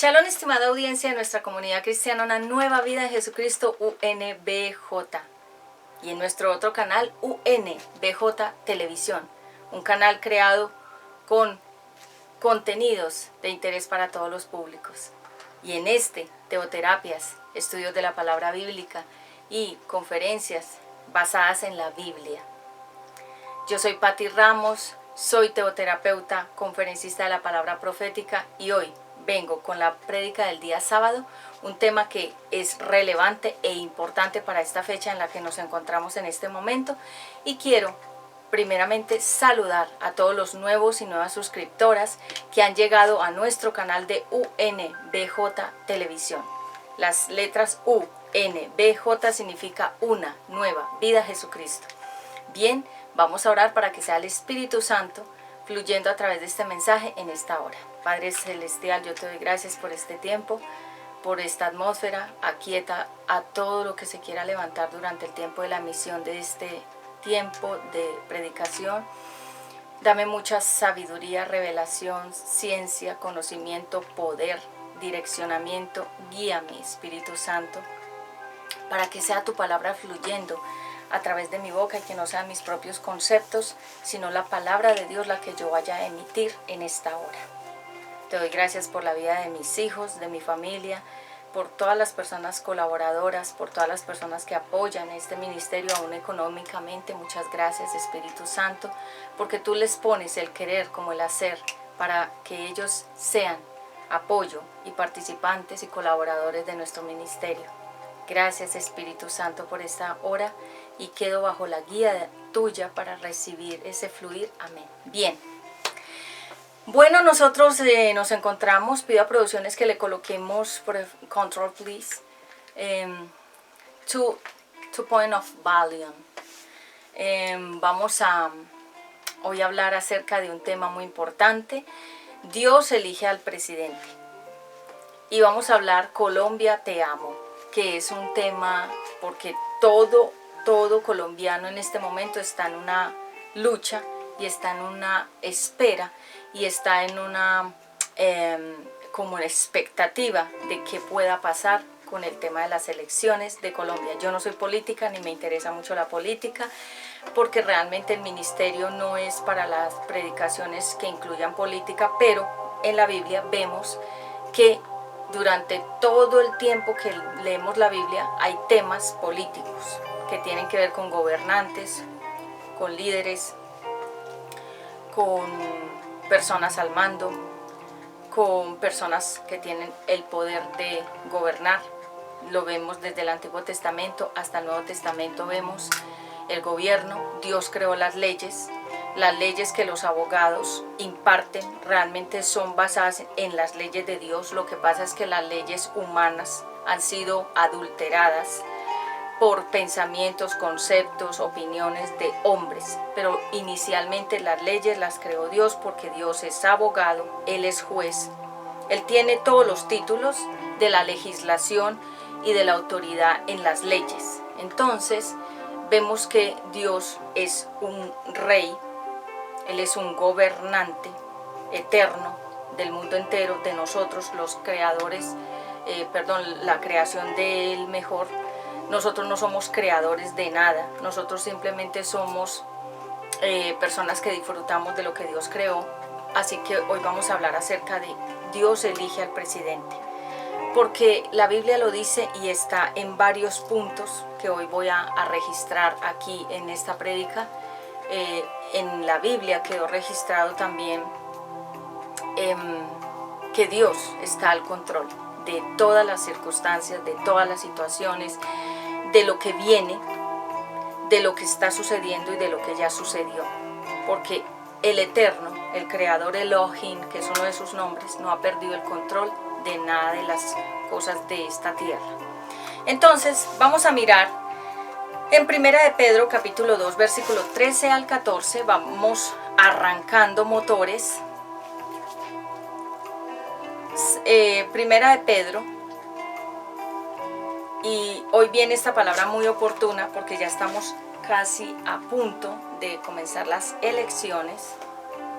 Shalom, estimada audiencia de nuestra comunidad cristiana, una nueva vida en Jesucristo UNBJ y en nuestro otro canal UNBJ Televisión, un canal creado con contenidos de interés para todos los públicos. Y en este, teoterapias, estudios de la palabra bíblica y conferencias basadas en la Biblia. Yo soy Patti Ramos, soy teoterapeuta, conferencista de la palabra profética y hoy vengo con la prédica del día sábado, un tema que es relevante e importante para esta fecha en la que nos encontramos en este momento, y quiero primeramente saludar a todos los nuevos y nuevas suscriptoras que han llegado a nuestro canal de UNBJ Televisión. Las letras UNBJ significa una nueva vida Jesucristo. Bien, vamos a orar para que sea el Espíritu Santo fluyendo a través de este mensaje en esta hora. Padre Celestial, yo te doy gracias por este tiempo, por esta atmósfera. Aquieta a todo lo que se quiera levantar durante el tiempo de la misión de este tiempo de predicación. Dame mucha sabiduría, revelación, ciencia, conocimiento, poder, direccionamiento. Guíame, Espíritu Santo, para que sea tu palabra fluyendo a través de mi boca y que no sean mis propios conceptos, sino la palabra de Dios la que yo vaya a emitir en esta hora. Te doy gracias por la vida de mis hijos, de mi familia, por todas las personas colaboradoras, por todas las personas que apoyan este ministerio aún económicamente. Muchas gracias, Espíritu Santo, porque tú les pones el querer como el hacer para que ellos sean apoyo y participantes y colaboradores de nuestro ministerio. Gracias, Espíritu Santo, por esta hora y quedo bajo la guía tuya para recibir ese fluir. Amén. Bien. Bueno, nosotros nos encontramos, pido a producciones que le coloquemos por control, please, two point of volume. Vamos a hoy hablar acerca de un tema muy importante. Dios elige al presidente. Y vamos a hablar Colombia te amo, que es un tema porque todo colombiano en este momento está en una lucha y está en una espera y está en una como una expectativa de qué pueda pasar con el tema de las elecciones de Colombia. Yo no soy política ni me interesa mucho la política porque realmente el ministerio no es para las predicaciones que incluyan política, pero en la Biblia vemos que durante todo el tiempo que leemos la Biblia hay temas políticos que tienen que ver con gobernantes, con líderes, con personas al mando, con personas que tienen el poder de gobernar. Lo vemos desde el Antiguo Testamento hasta el Nuevo Testamento, vemos el gobierno. Dios creó las leyes que los abogados imparten realmente son basadas en las leyes de Dios. Lo que pasa es que las leyes humanas han sido adulteradas por pensamientos, conceptos, opiniones de hombres, pero inicialmente las leyes las creó Dios porque Dios es abogado, Él es juez, Él tiene todos los títulos de la legislación y de la autoridad en las leyes. Entonces vemos que Dios es un rey, Él es un gobernante eterno del mundo entero, de nosotros los creadores, la creación de Él mejor. Nosotros no somos creadores de nada, nosotros simplemente somos personas que disfrutamos de lo que Dios creó. Así que hoy vamos a hablar acerca de Dios elige al presidente, porque la Biblia lo dice y está en varios puntos que hoy voy a registrar aquí en esta prédica. En la Biblia quedó registrado también que Dios está al control de todas las circunstancias, de todas las situaciones, de lo que viene, de lo que está sucediendo y de lo que ya sucedió. Porque el Eterno, el Creador Elohim, que es uno de sus nombres, no ha perdido el control de nada de las cosas de esta tierra. Entonces, vamos a mirar en Primera de Pedro, capítulo 2, versículo 13 al 14, vamos arrancando motores. Primera de Pedro, y hoy viene esta palabra muy oportuna porque ya estamos casi a punto de comenzar las elecciones.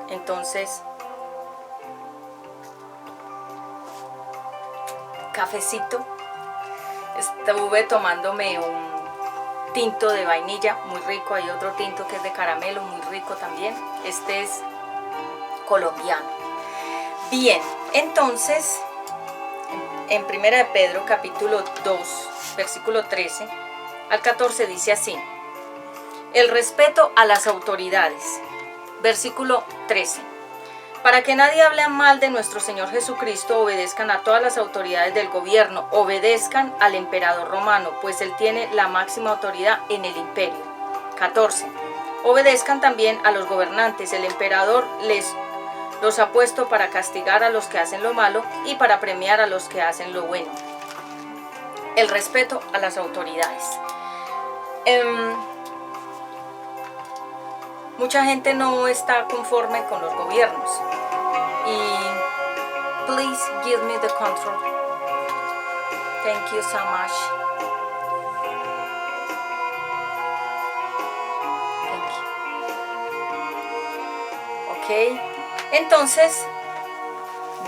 Entonces cafecito. Estuve tomándome un tinto de vainilla muy rico, hay otro tinto que es de caramelo muy rico también. Este es colombiano. Bien, entonces en 1 de Pedro capítulo 2 versículo 13 al 14 dice así: el respeto a las autoridades. Versículo 13: para que nadie hable mal de nuestro Señor Jesucristo, obedezcan a todas las autoridades del gobierno, obedezcan al emperador romano, pues él tiene la máxima autoridad en el imperio. 14: obedezcan también a los gobernantes, el emperador los ha puesto para castigar a los que hacen lo malo y para premiar a los que hacen lo bueno. El respeto a las autoridades. Mucha gente no está conforme con los gobiernos. Y please give me the control. Thank you so much. Thank you. Ok. Entonces,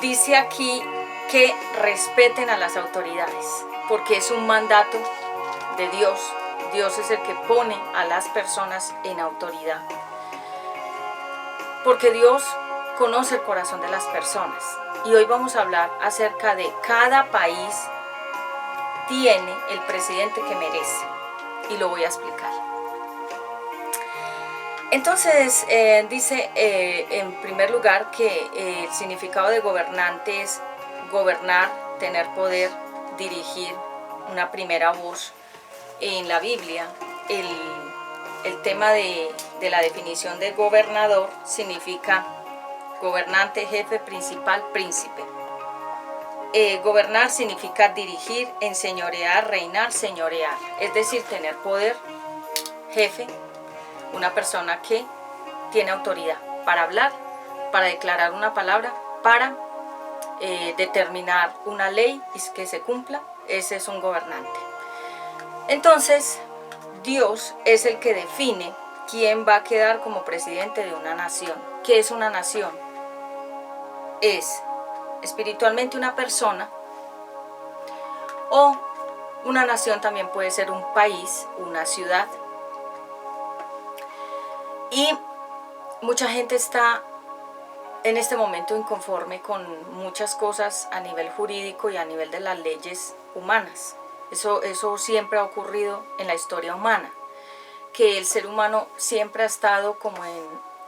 dice aquí que respeten a las autoridades, porque es un mandato de Dios. Dios es el que pone a las personas en autoridad. Porque Dios conoce el corazón de las personas. Y hoy vamos a hablar acerca de cada país tiene el presidente que merece. Y lo voy a explicar. Entonces, dice en primer lugar que el significado de gobernante es gobernar, tener poder, dirigir, una primera voz. En la Biblia, el tema de la definición de gobernador significa gobernante, jefe, principal, príncipe. Gobernar significa dirigir, enseñorear, reinar, señorear. Es decir, tener poder, jefe, una persona que tiene autoridad para hablar, para declarar una palabra, para determinar una ley y que se cumpla. Ese es un gobernante. Entonces, Dios es el que define quién va a quedar como presidente de una nación. ¿Qué es una nación? Es espiritualmente una persona, o una nación también puede ser un país, una ciudad. Y mucha gente está en este momento inconforme con muchas cosas a nivel jurídico y a nivel de las leyes humanas. Eso siempre ha ocurrido en la historia humana, que el ser humano siempre ha estado como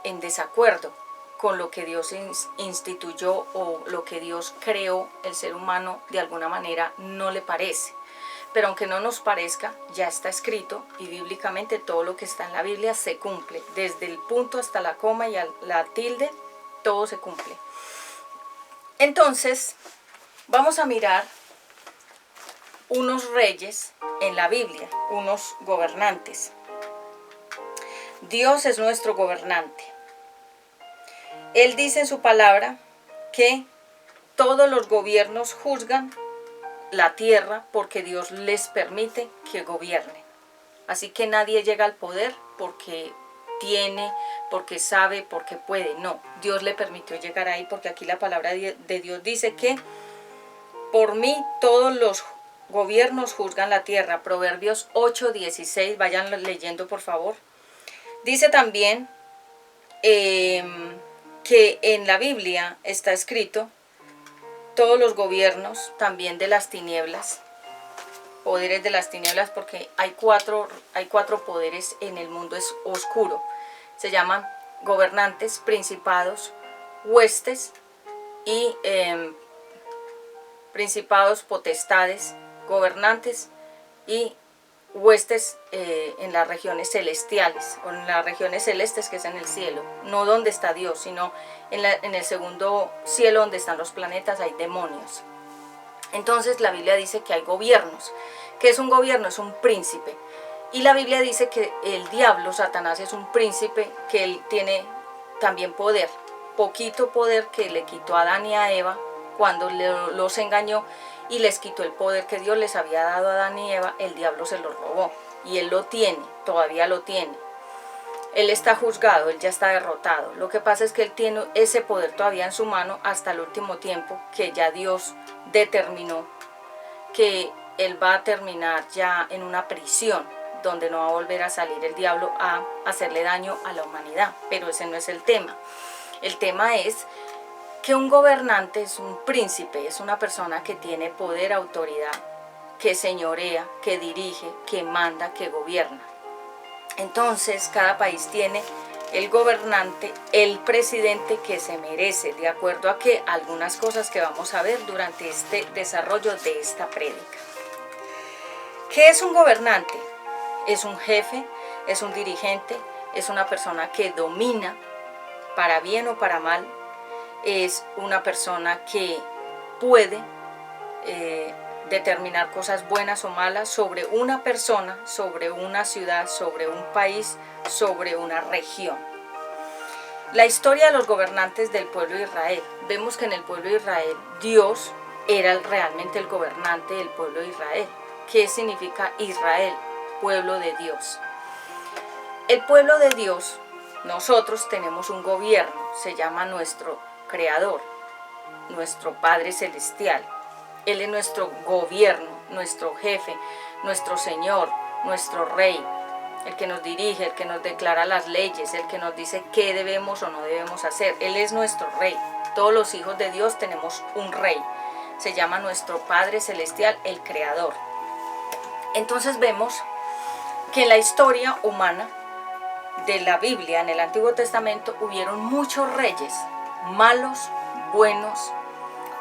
en desacuerdo con lo que Dios instituyó o lo que Dios creó. El ser humano de alguna manera no le parece, pero aunque no nos parezca, ya está escrito y bíblicamente todo lo que está en la Biblia se cumple, desde el punto hasta la coma y la tilde, todo se cumple. Entonces, vamos a mirar unos reyes en la Biblia, unos gobernantes. Dios es nuestro gobernante. Él dice en su palabra que todos los gobiernos juzgan la tierra porque Dios les permite que gobiernen. Así que nadie llega al poder porque tiene, porque sabe, porque puede. No, Dios le permitió llegar ahí porque aquí la palabra de Dios dice que por mí todos los gobiernos juzgan la tierra. Proverbios 8:16, vayan leyendo por favor. Dice también que en la Biblia está escrito todos los gobiernos también de las tinieblas, poderes de las tinieblas, porque hay cuatro poderes en el mundo oscuro. Se llaman gobernantes, principados, huestes y principados, potestades, gobernantes y huestes en las regiones celestiales, o en las regiones celestes, que es en el cielo, no donde está Dios, sino en el segundo cielo donde están los planetas, hay demonios. Entonces la Biblia dice que hay gobiernos. ¿Qué es un gobierno? Es un príncipe. Y la Biblia dice que el diablo, Satanás, es un príncipe, que él tiene también poder, poquito poder que le quitó a Adán y a Eva cuando los engañó y les quitó el poder que Dios les había dado a Adán y Eva. El diablo se lo robó y él lo tiene, todavía lo tiene. Él está juzgado, él ya está derrotado. Lo que pasa es que él tiene ese poder todavía en su mano hasta el último tiempo que ya Dios determinó que él va a terminar ya en una prisión donde no va a volver a salir el diablo a hacerle daño a la humanidad. Pero ese no es el tema. El tema es que un gobernante es un príncipe, es una persona que tiene poder, autoridad, que señorea, que dirige, que manda, que gobierna. Entonces cada país tiene el gobernante, el presidente que se merece, de acuerdo a que algunas cosas que vamos a ver durante este desarrollo de esta prédica. ¿Qué es un gobernante? Es un jefe, es un dirigente, es una persona que domina para bien o para mal, es una persona que puede determinar cosas buenas o malas sobre una persona, sobre una ciudad, sobre un país, sobre una región. La historia de los gobernantes del pueblo de Israel. Vemos que en el pueblo de Israel Dios era realmente el gobernante del pueblo de Israel. ¿Qué significa Israel? Pueblo de Dios. El pueblo de Dios, nosotros tenemos un gobierno, se llama nuestro Creador, nuestro Padre Celestial. Él es nuestro gobierno, nuestro jefe, nuestro Señor, nuestro Rey, el que nos dirige, el que nos declara las leyes, el que nos dice qué debemos o no debemos hacer. Él es nuestro Rey. Todos los hijos de Dios tenemos un Rey. Se llama nuestro Padre Celestial, el Creador. Entonces vemos que en la historia humana de la Biblia, en el Antiguo Testamento, hubieron muchos reyes, malos, buenos.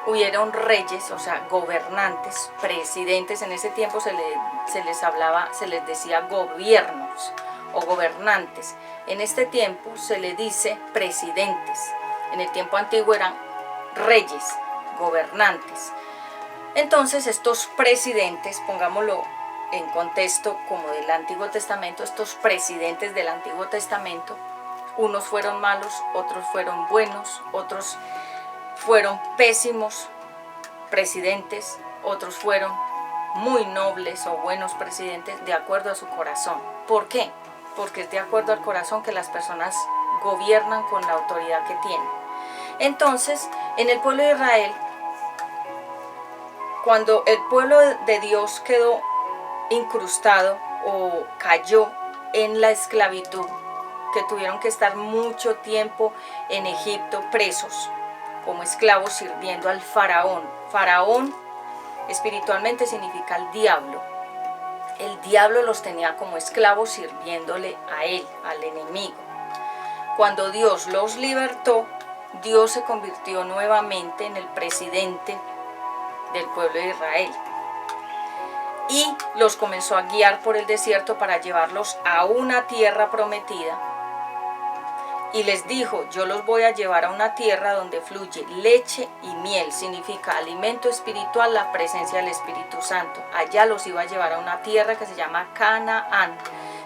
Hubieron reyes, o sea, gobernantes, presidentes. En ese tiempo se les decía gobiernos o gobernantes. En este tiempo se le dice presidentes. En el tiempo antiguo eran reyes, gobernantes. Entonces estos presidentes, pongámoslo en contexto como del Antiguo Testamento, estos presidentes del Antiguo Testamento, unos fueron malos, otros fueron buenos, otros fueron pésimos presidentes, otros fueron muy nobles o buenos presidentes de acuerdo a su corazón. ¿Por qué? Porque es de acuerdo al corazón que las personas gobiernan con la autoridad que tienen. Entonces, en el pueblo de Israel, cuando el pueblo de Dios quedó incrustado o cayó en la esclavitud, que tuvieron que estar mucho tiempo en Egipto presos, como esclavos sirviendo al faraón. Faraón espiritualmente significa el diablo. El diablo los tenía como esclavos sirviéndole a él, al enemigo. Cuando Dios los libertó, Dios se convirtió nuevamente en el presidente del pueblo de Israel y los comenzó a guiar por el desierto para llevarlos a una tierra prometida. Y les dijo, yo los voy a llevar a una tierra donde fluye leche y miel, significa alimento espiritual, la presencia del Espíritu Santo. Allá los iba a llevar a una tierra que se llama Canaán,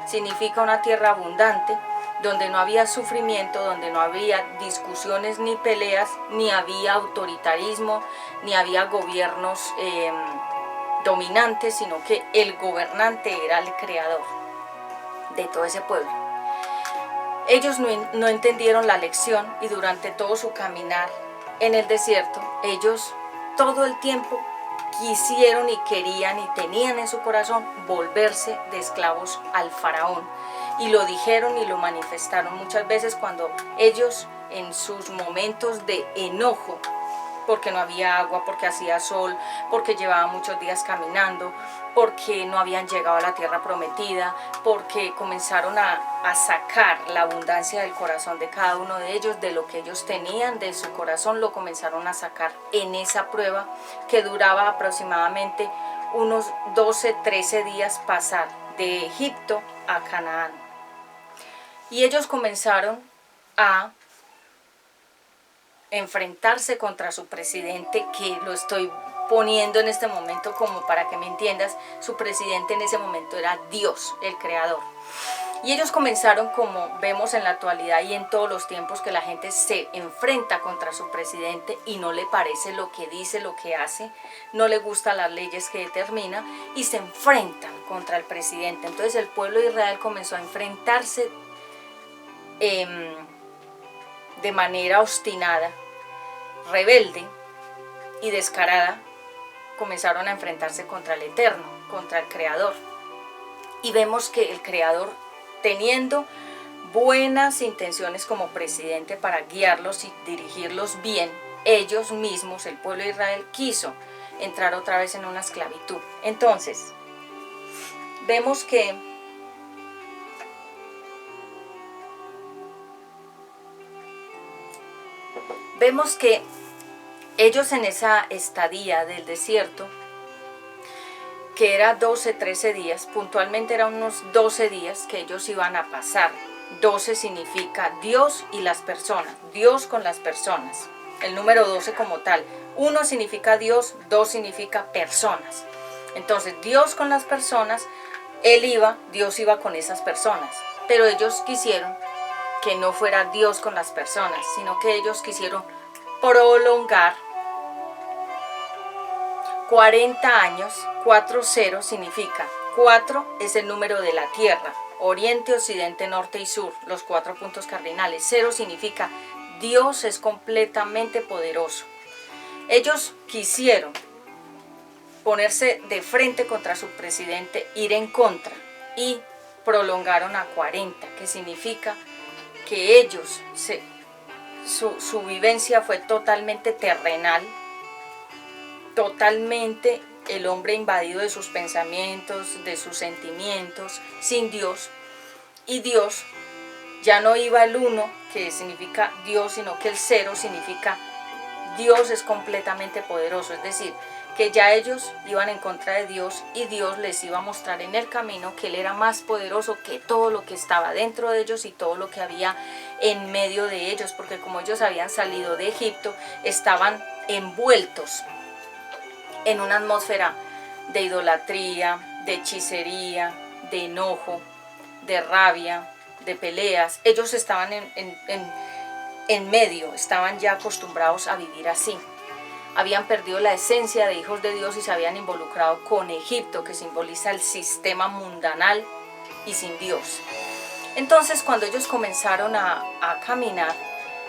significa una tierra abundante, donde no había sufrimiento, donde no había discusiones ni peleas, ni había autoritarismo, ni había gobiernos dominantes, sino que el gobernante era el creador de todo ese pueblo. Ellos no entendieron la lección y durante todo su caminar en el desierto, ellos todo el tiempo quisieron y querían y tenían en su corazón volverse de esclavos al faraón. Y lo dijeron y lo manifestaron muchas veces cuando ellos en sus momentos de enojo, porque no había agua, porque hacía sol, porque llevaban muchos días caminando, porque no habían llegado a la tierra prometida, porque comenzaron a sacar la abundancia del corazón de cada uno de ellos, de lo que ellos tenían de su corazón, lo comenzaron a sacar en esa prueba que duraba aproximadamente unos 12, 13 días pasar de Egipto a Canaán. Y ellos comenzaron a enfrentarse contra su presidente, que lo estoy poniendo en este momento como para que me entiendas. Su presidente en ese momento era Dios, el creador. Y ellos comenzaron, como vemos en la actualidad y en todos los tiempos, que la gente se enfrenta contra su presidente y no le parece lo que dice, lo que hace, no le gustan las leyes que determina y se enfrentan contra el presidente. Entonces el pueblo de Israel comenzó a enfrentarse de manera obstinada, rebelde y descarada comenzaron a enfrentarse contra el Eterno, contra el Creador. Y vemos que el Creador, teniendo buenas intenciones como presidente para guiarlos y dirigirlos bien, ellos mismos, el pueblo de Israel, quiso entrar otra vez en una esclavitud. Entonces, vemos que ellos en esa estadía del desierto, que era 12, 13 días, puntualmente eran unos 12 días que ellos iban a pasar. 12 significa Dios y las personas, Dios con las personas. El número 12 como tal, 1 significa Dios, 2 significa personas. Entonces Dios con las personas, Dios iba con esas personas, pero ellos quisieron que no fuera Dios con las personas, sino que ellos quisieron prolongar 40 años, 40 significa 4 es el número de la tierra, oriente, occidente, norte y sur, los 4 puntos cardinales. 0 significa Dios es completamente poderoso. Ellos quisieron ponerse de frente contra su presidente, ir en contra, y prolongaron a 40, que significa que ellos, su vivencia fue totalmente terrenal, totalmente el hombre invadido de sus pensamientos, de sus sentimientos, sin Dios. Y Dios ya no iba el 1, que significa Dios, sino que el 0 significa Dios es completamente poderoso. Es decir, que ya ellos iban en contra de Dios y Dios les iba a mostrar en el camino que Él era más poderoso que todo lo que estaba dentro de ellos y todo lo que había en medio de ellos, porque como ellos habían salido de Egipto, estaban envueltos en una atmósfera de idolatría, de hechicería, de enojo, de rabia, de peleas. Ellos estaban en medio, estaban ya acostumbrados a vivir así. Habían perdido la esencia de hijos de Dios y se habían involucrado con Egipto, que simboliza el sistema mundanal y sin Dios. Entonces, cuando ellos comenzaron a caminar,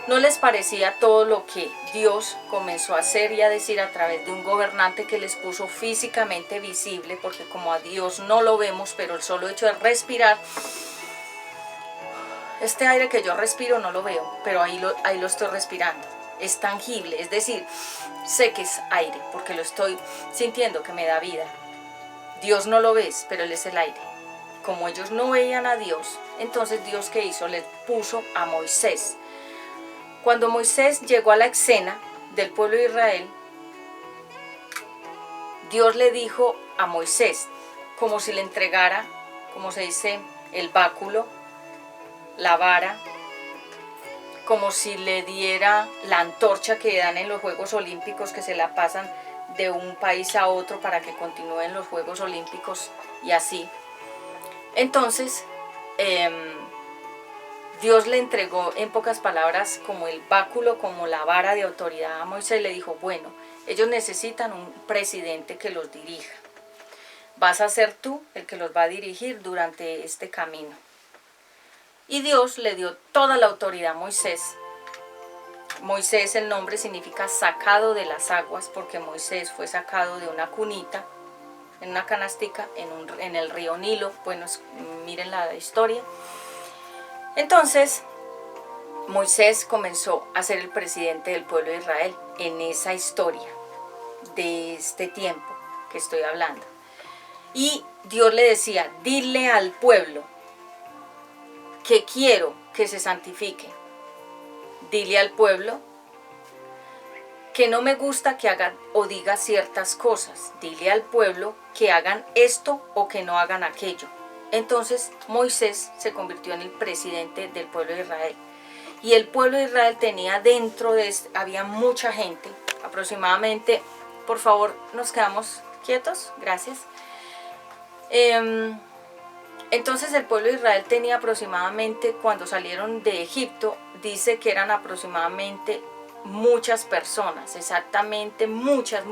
no les parecía todo lo que Dios comenzó a hacer y a decir a través de un gobernante que les puso físicamente visible, porque como a Dios no lo vemos, pero el solo hecho de respirar, este aire que yo respiro no lo veo, pero ahí lo estoy respirando. Es tangible, es decir, sé que es aire, porque lo estoy sintiendo que me da vida. Dios no lo ves, pero Él es el aire. Como ellos no veían a Dios, entonces Dios, ¿qué hizo? Les puso a Moisés. Cuando Moisés llegó a la escena del pueblo de Israel, Dios le dijo a Moisés, como si le entregara, como se dice, el báculo, la vara, como si le diera la antorcha que dan en los Juegos Olímpicos, que se la pasan de un país a otro para que continúen los Juegos Olímpicos y así. Entonces, Dios le entregó en pocas palabras como el báculo, como la vara de autoridad a Moisés. Le dijo, bueno, ellos necesitan un presidente que los dirija. Vas a ser tú el que los va a dirigir durante este camino. Y Dios le dio toda la autoridad a Moisés. Moisés, el nombre significa sacado de las aguas, porque Moisés fue sacado de una cunita, en una canastica, en el río Nilo. Bueno, miren la historia. Entonces, Moisés comenzó a ser el presidente del pueblo de Israel en esa historia de este tiempo que estoy hablando. Y Dios le decía, dile al pueblo que quiero que se santifique. Dile al pueblo que no me gusta que hagan o diga ciertas cosas. Dile al pueblo que hagan esto o que no hagan aquello. Entonces Moisés se convirtió en el presidente del pueblo de Israel. Y el pueblo de Israel tenía dentro de había mucha gente, aproximadamente, por favor, nos quedamos quietos, gracias. Entonces el pueblo de Israel tenía aproximadamente, cuando salieron de Egipto, dice que eran aproximadamente muchas personas, exactamente muchas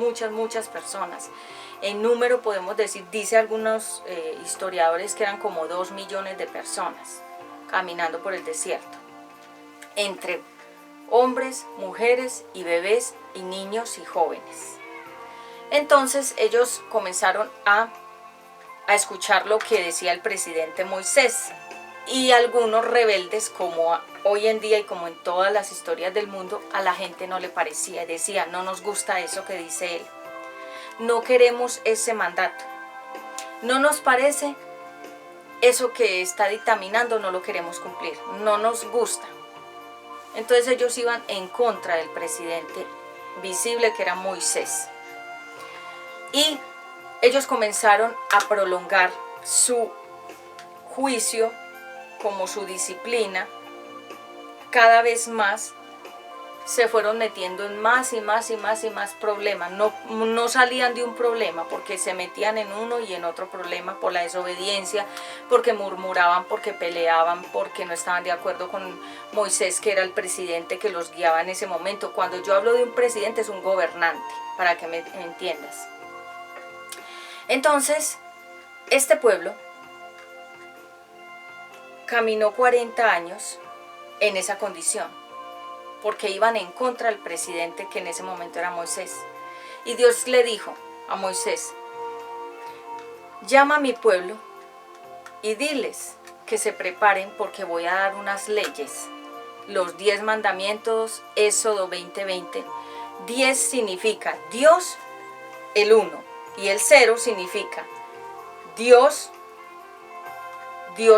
personas. En número podemos decir, dice algunos historiadores que eran como 2 millones de personas caminando por el desierto, entre hombres, mujeres y bebés y niños y jóvenes. Entonces ellos comenzaron a escuchar lo que decía el presidente Moisés, y algunos rebeldes, como hoy en día y como en todas las historias del mundo, a la gente no le parecía, decía: no nos gusta eso que dice él, no queremos ese mandato, no nos parece eso que está dictaminando, no lo queremos cumplir, no nos gusta. Entonces ellos iban en contra del presidente visible, que era Moisés, y ellos comenzaron a prolongar su juicio, como su disciplina. Cada vez más se fueron metiendo en más y más y más y más problemas. No salían de un problema, porque se metían en uno y en otro problema por la desobediencia, porque murmuraban, porque peleaban, porque no estaban de acuerdo con Moisés, que era el presidente que los guiaba en ese momento. Cuando yo hablo de un presidente, es un gobernante, para que me entiendas. Entonces, este pueblo caminó 40 años en esa condición, porque iban en contra del presidente, que en ese momento era Moisés. Y Dios le dijo a Moisés: llama a mi pueblo y diles que se preparen, porque voy a dar unas leyes, los 10 mandamientos, Éxodo 20:20. 10 significa Dios, el 1, y el 0 significa Dios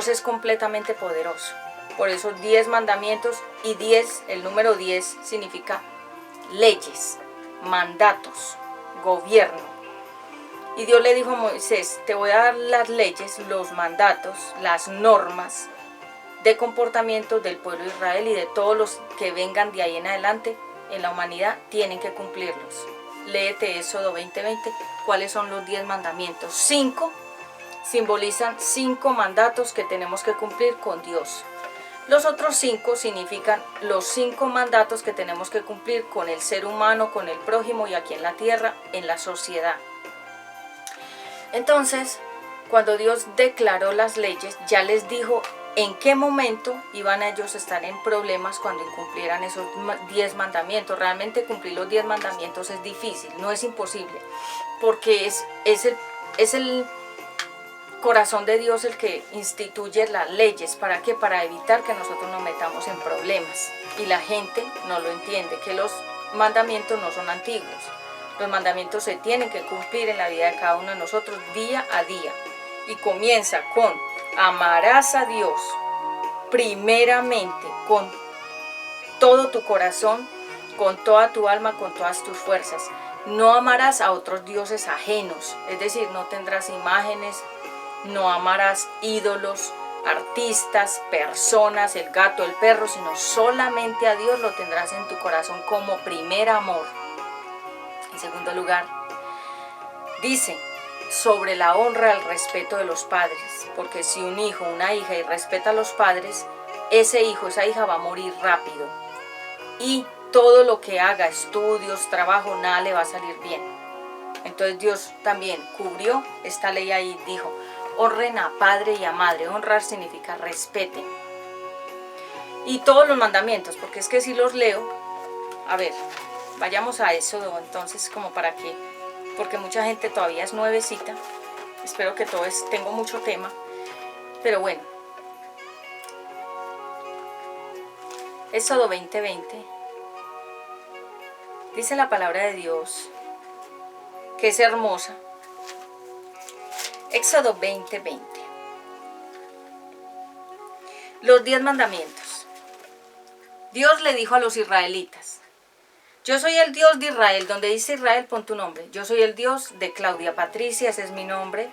es completamente poderoso. Por eso 10 mandamientos, y 10, el número 10 significa leyes, mandatos, gobierno. Y Dios le dijo a Moisés: te voy a dar las leyes, los mandatos, las normas de comportamiento del pueblo de Israel, y de todos los que vengan de ahí en adelante en la humanidad tienen que cumplirlos. Léete Éxodo 20:20. ¿Cuáles son los 10 mandamientos? 5 simbolizan 5 mandatos que tenemos que cumplir con Dios. Los otros 5 significan los 5 mandatos que tenemos que cumplir con el ser humano, con el prójimo y aquí en la tierra, en la sociedad. Entonces, cuando Dios declaró las leyes, ya les dijo en qué momento iban ellos a estar en problemas cuando incumplieran esos 10 mandamientos. Realmente cumplir los 10 mandamientos es difícil, no es imposible, porque es el corazón de Dios el que instituye las leyes. ¿Para qué? Para evitar que nosotros nos metamos en problemas. Y la gente no lo entiende, que los mandamientos no son antiguos. Los mandamientos se tienen que cumplir en la vida de cada uno de nosotros día a día. Y comienza con: amarás a Dios primeramente con todo tu corazón, con toda tu alma, con todas tus fuerzas. No amarás a otros dioses ajenos, es decir, no tendrás imágenes, no amarás ídolos, artistas, personas, el gato, el perro, sino solamente a Dios lo tendrás en tu corazón como primer amor. En segundo lugar, dice sobre la honra, el respeto de los padres, porque si un hijo, una hija irrespeta a los padres, ese hijo, esa hija va a morir rápido, y todo lo que haga, estudios, trabajo, nada le va a salir bien. Entonces Dios también cubrió esta ley ahí, dijo: honren a padre y a madre. Honrar significa respeten. Y todos los mandamientos, porque es que si los leo, a ver, vayamos a Éxodo entonces, como para que, porque mucha gente todavía es nuevecita, espero que tengo mucho tema, pero bueno. Éxodo 20:20, dice la palabra de Dios, que es hermosa. Éxodo 20:20. Los 10 mandamientos. Dios le dijo a los israelitas: yo soy el Dios de Israel. Donde dice Israel, pon tu nombre. Yo soy el Dios de Claudia Patricia, ese es mi nombre,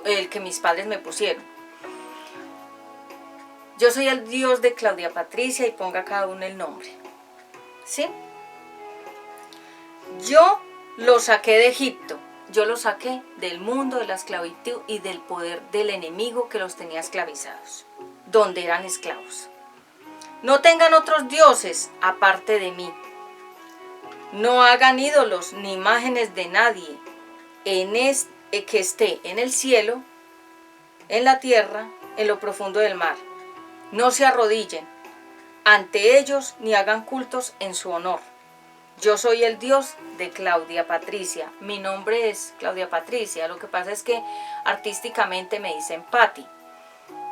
el que mis padres me pusieron. Yo soy el Dios de Claudia Patricia, y ponga cada uno el nombre. ¿Sí? Yo los saqué de Egipto. Yo los saqué del mundo de la esclavitud y del poder del enemigo que los tenía esclavizados, donde eran esclavos. No tengan otros dioses aparte de mí. No hagan ídolos ni imágenes de nadie que esté en el cielo, en la tierra, en lo profundo del mar. No se arrodillen ante ellos ni hagan cultos en su honor. Yo soy el Dios de Claudia Patricia. Mi nombre es Claudia Patricia. Lo que pasa es que artísticamente me dicen Patti,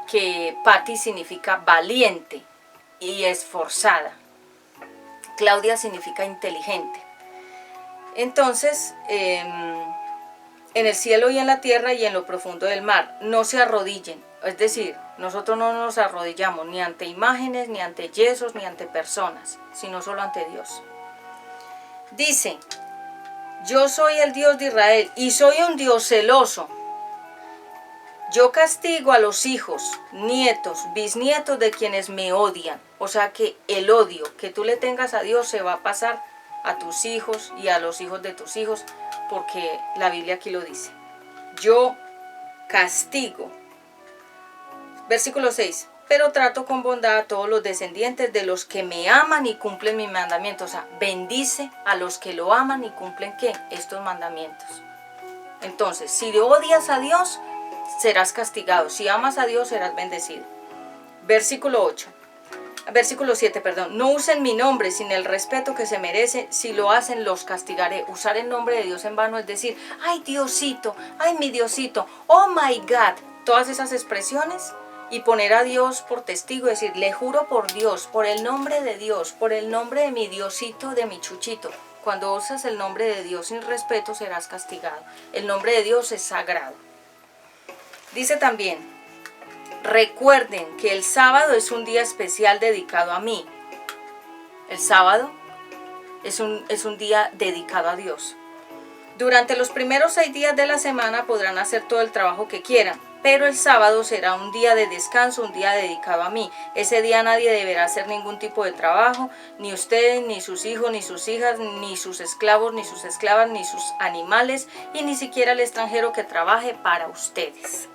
que Patti significa valiente y esforzada. Claudia significa inteligente. Entonces, en el cielo y en la tierra y en lo profundo del mar, no se arrodillen. Es decir, nosotros no nos arrodillamos ni ante imágenes, ni ante yesos, ni ante personas, sino solo ante Dios. Dice, yo soy el Dios de Israel y soy un Dios celoso. Yo castigo a los hijos, nietos, bisnietos de quienes me odian. O sea que el odio que tú le tengas a Dios se va a pasar a tus hijos y a los hijos de tus hijos, porque la Biblia aquí lo dice. Yo castigo. Versículo 6. Pero trato con bondad a todos los descendientes de los que me aman y cumplen mis mandamientos. O sea, bendice a los que lo aman y cumplen ¿qué? Estos mandamientos. Entonces, si odias a Dios, serás castigado. Si amas a Dios, serás bendecido. Versículo 7, perdón. No usen mi nombre sin el respeto que se merece. Si lo hacen, los castigaré. Usar el nombre de Dios en vano es decir, ay Diosito, ay mi Diosito, oh my God. Todas esas expresiones y poner a Dios por testigo, decir, le juro por Dios, por el nombre de Dios, por el nombre de mi Diosito, de mi Chuchito. Cuando usas el nombre de Dios sin respeto, serás castigado. El nombre de Dios es sagrado. Dice también, recuerden que el sábado es un día especial dedicado a mí. El sábado es un día dedicado a Dios. Durante los primeros 6 días de la semana podrán hacer todo el trabajo que quieran, pero el sábado será un día de descanso, un día dedicado a mí. Ese día nadie deberá hacer ningún tipo de trabajo, ni ustedes, ni sus hijos, ni sus hijas, ni sus esclavos, ni sus esclavas, ni sus animales, y ni siquiera el extranjero que trabaje para ustedes.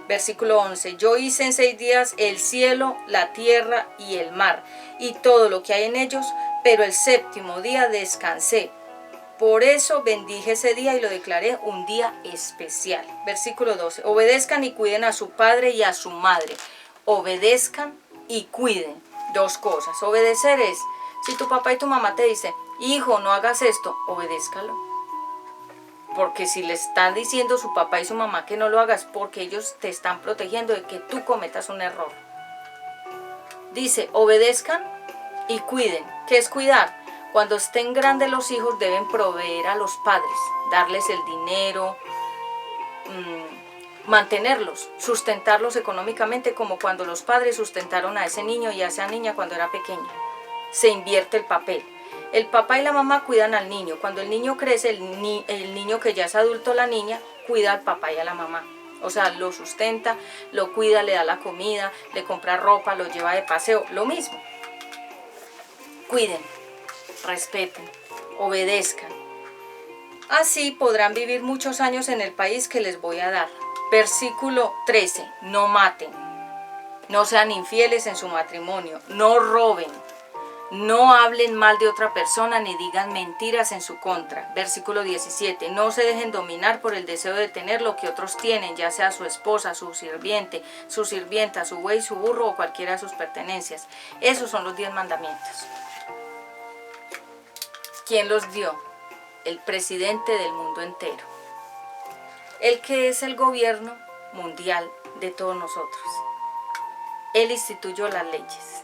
Versículo 11. Yo hice en 6 días el cielo, la tierra y el mar, y todo lo que hay en ellos, pero el séptimo día descansé. Por eso bendije ese día y lo declaré un día especial. Versículo 12. Obedezcan y cuiden a su padre y a su madre. Obedezcan y cuiden. 2 cosas. Obedecer es, si tu papá y tu mamá te dicen, hijo, no hagas esto, obedézcalo. Porque si le están diciendo su papá y su mamá que no lo hagas, porque ellos te están protegiendo de que tú cometas un error. Dice, obedezcan y cuiden. ¿Qué es cuidar? Cuando estén grandes los hijos deben proveer a los padres, darles el dinero, mantenerlos, sustentarlos económicamente, como cuando los padres sustentaron a ese niño y a esa niña cuando era pequeña. Se invierte el papel. El papá y la mamá cuidan al niño. Cuando el niño crece, el niño que ya es adulto, la niña, cuida al papá y a la mamá. O sea, lo sustenta, lo cuida, le da la comida, le compra ropa, lo lleva de paseo, lo mismo. Cuiden, respeten, obedezcan. Así podrán vivir muchos años en el país que les voy a dar. Versículo 13. No maten, no sean infieles en su matrimonio, no roben, no hablen mal de otra persona ni digan mentiras en su contra. Versículo 17. No se dejen dominar por el deseo de tener lo que otros tienen, ya sea su esposa, su sirviente, su sirvienta, su buey, su burro o cualquiera de sus pertenencias. Esos son los 10 mandamientos. ¿Quién los dio? El presidente del mundo entero. El que es el gobierno mundial de todos nosotros. Él instituyó las leyes.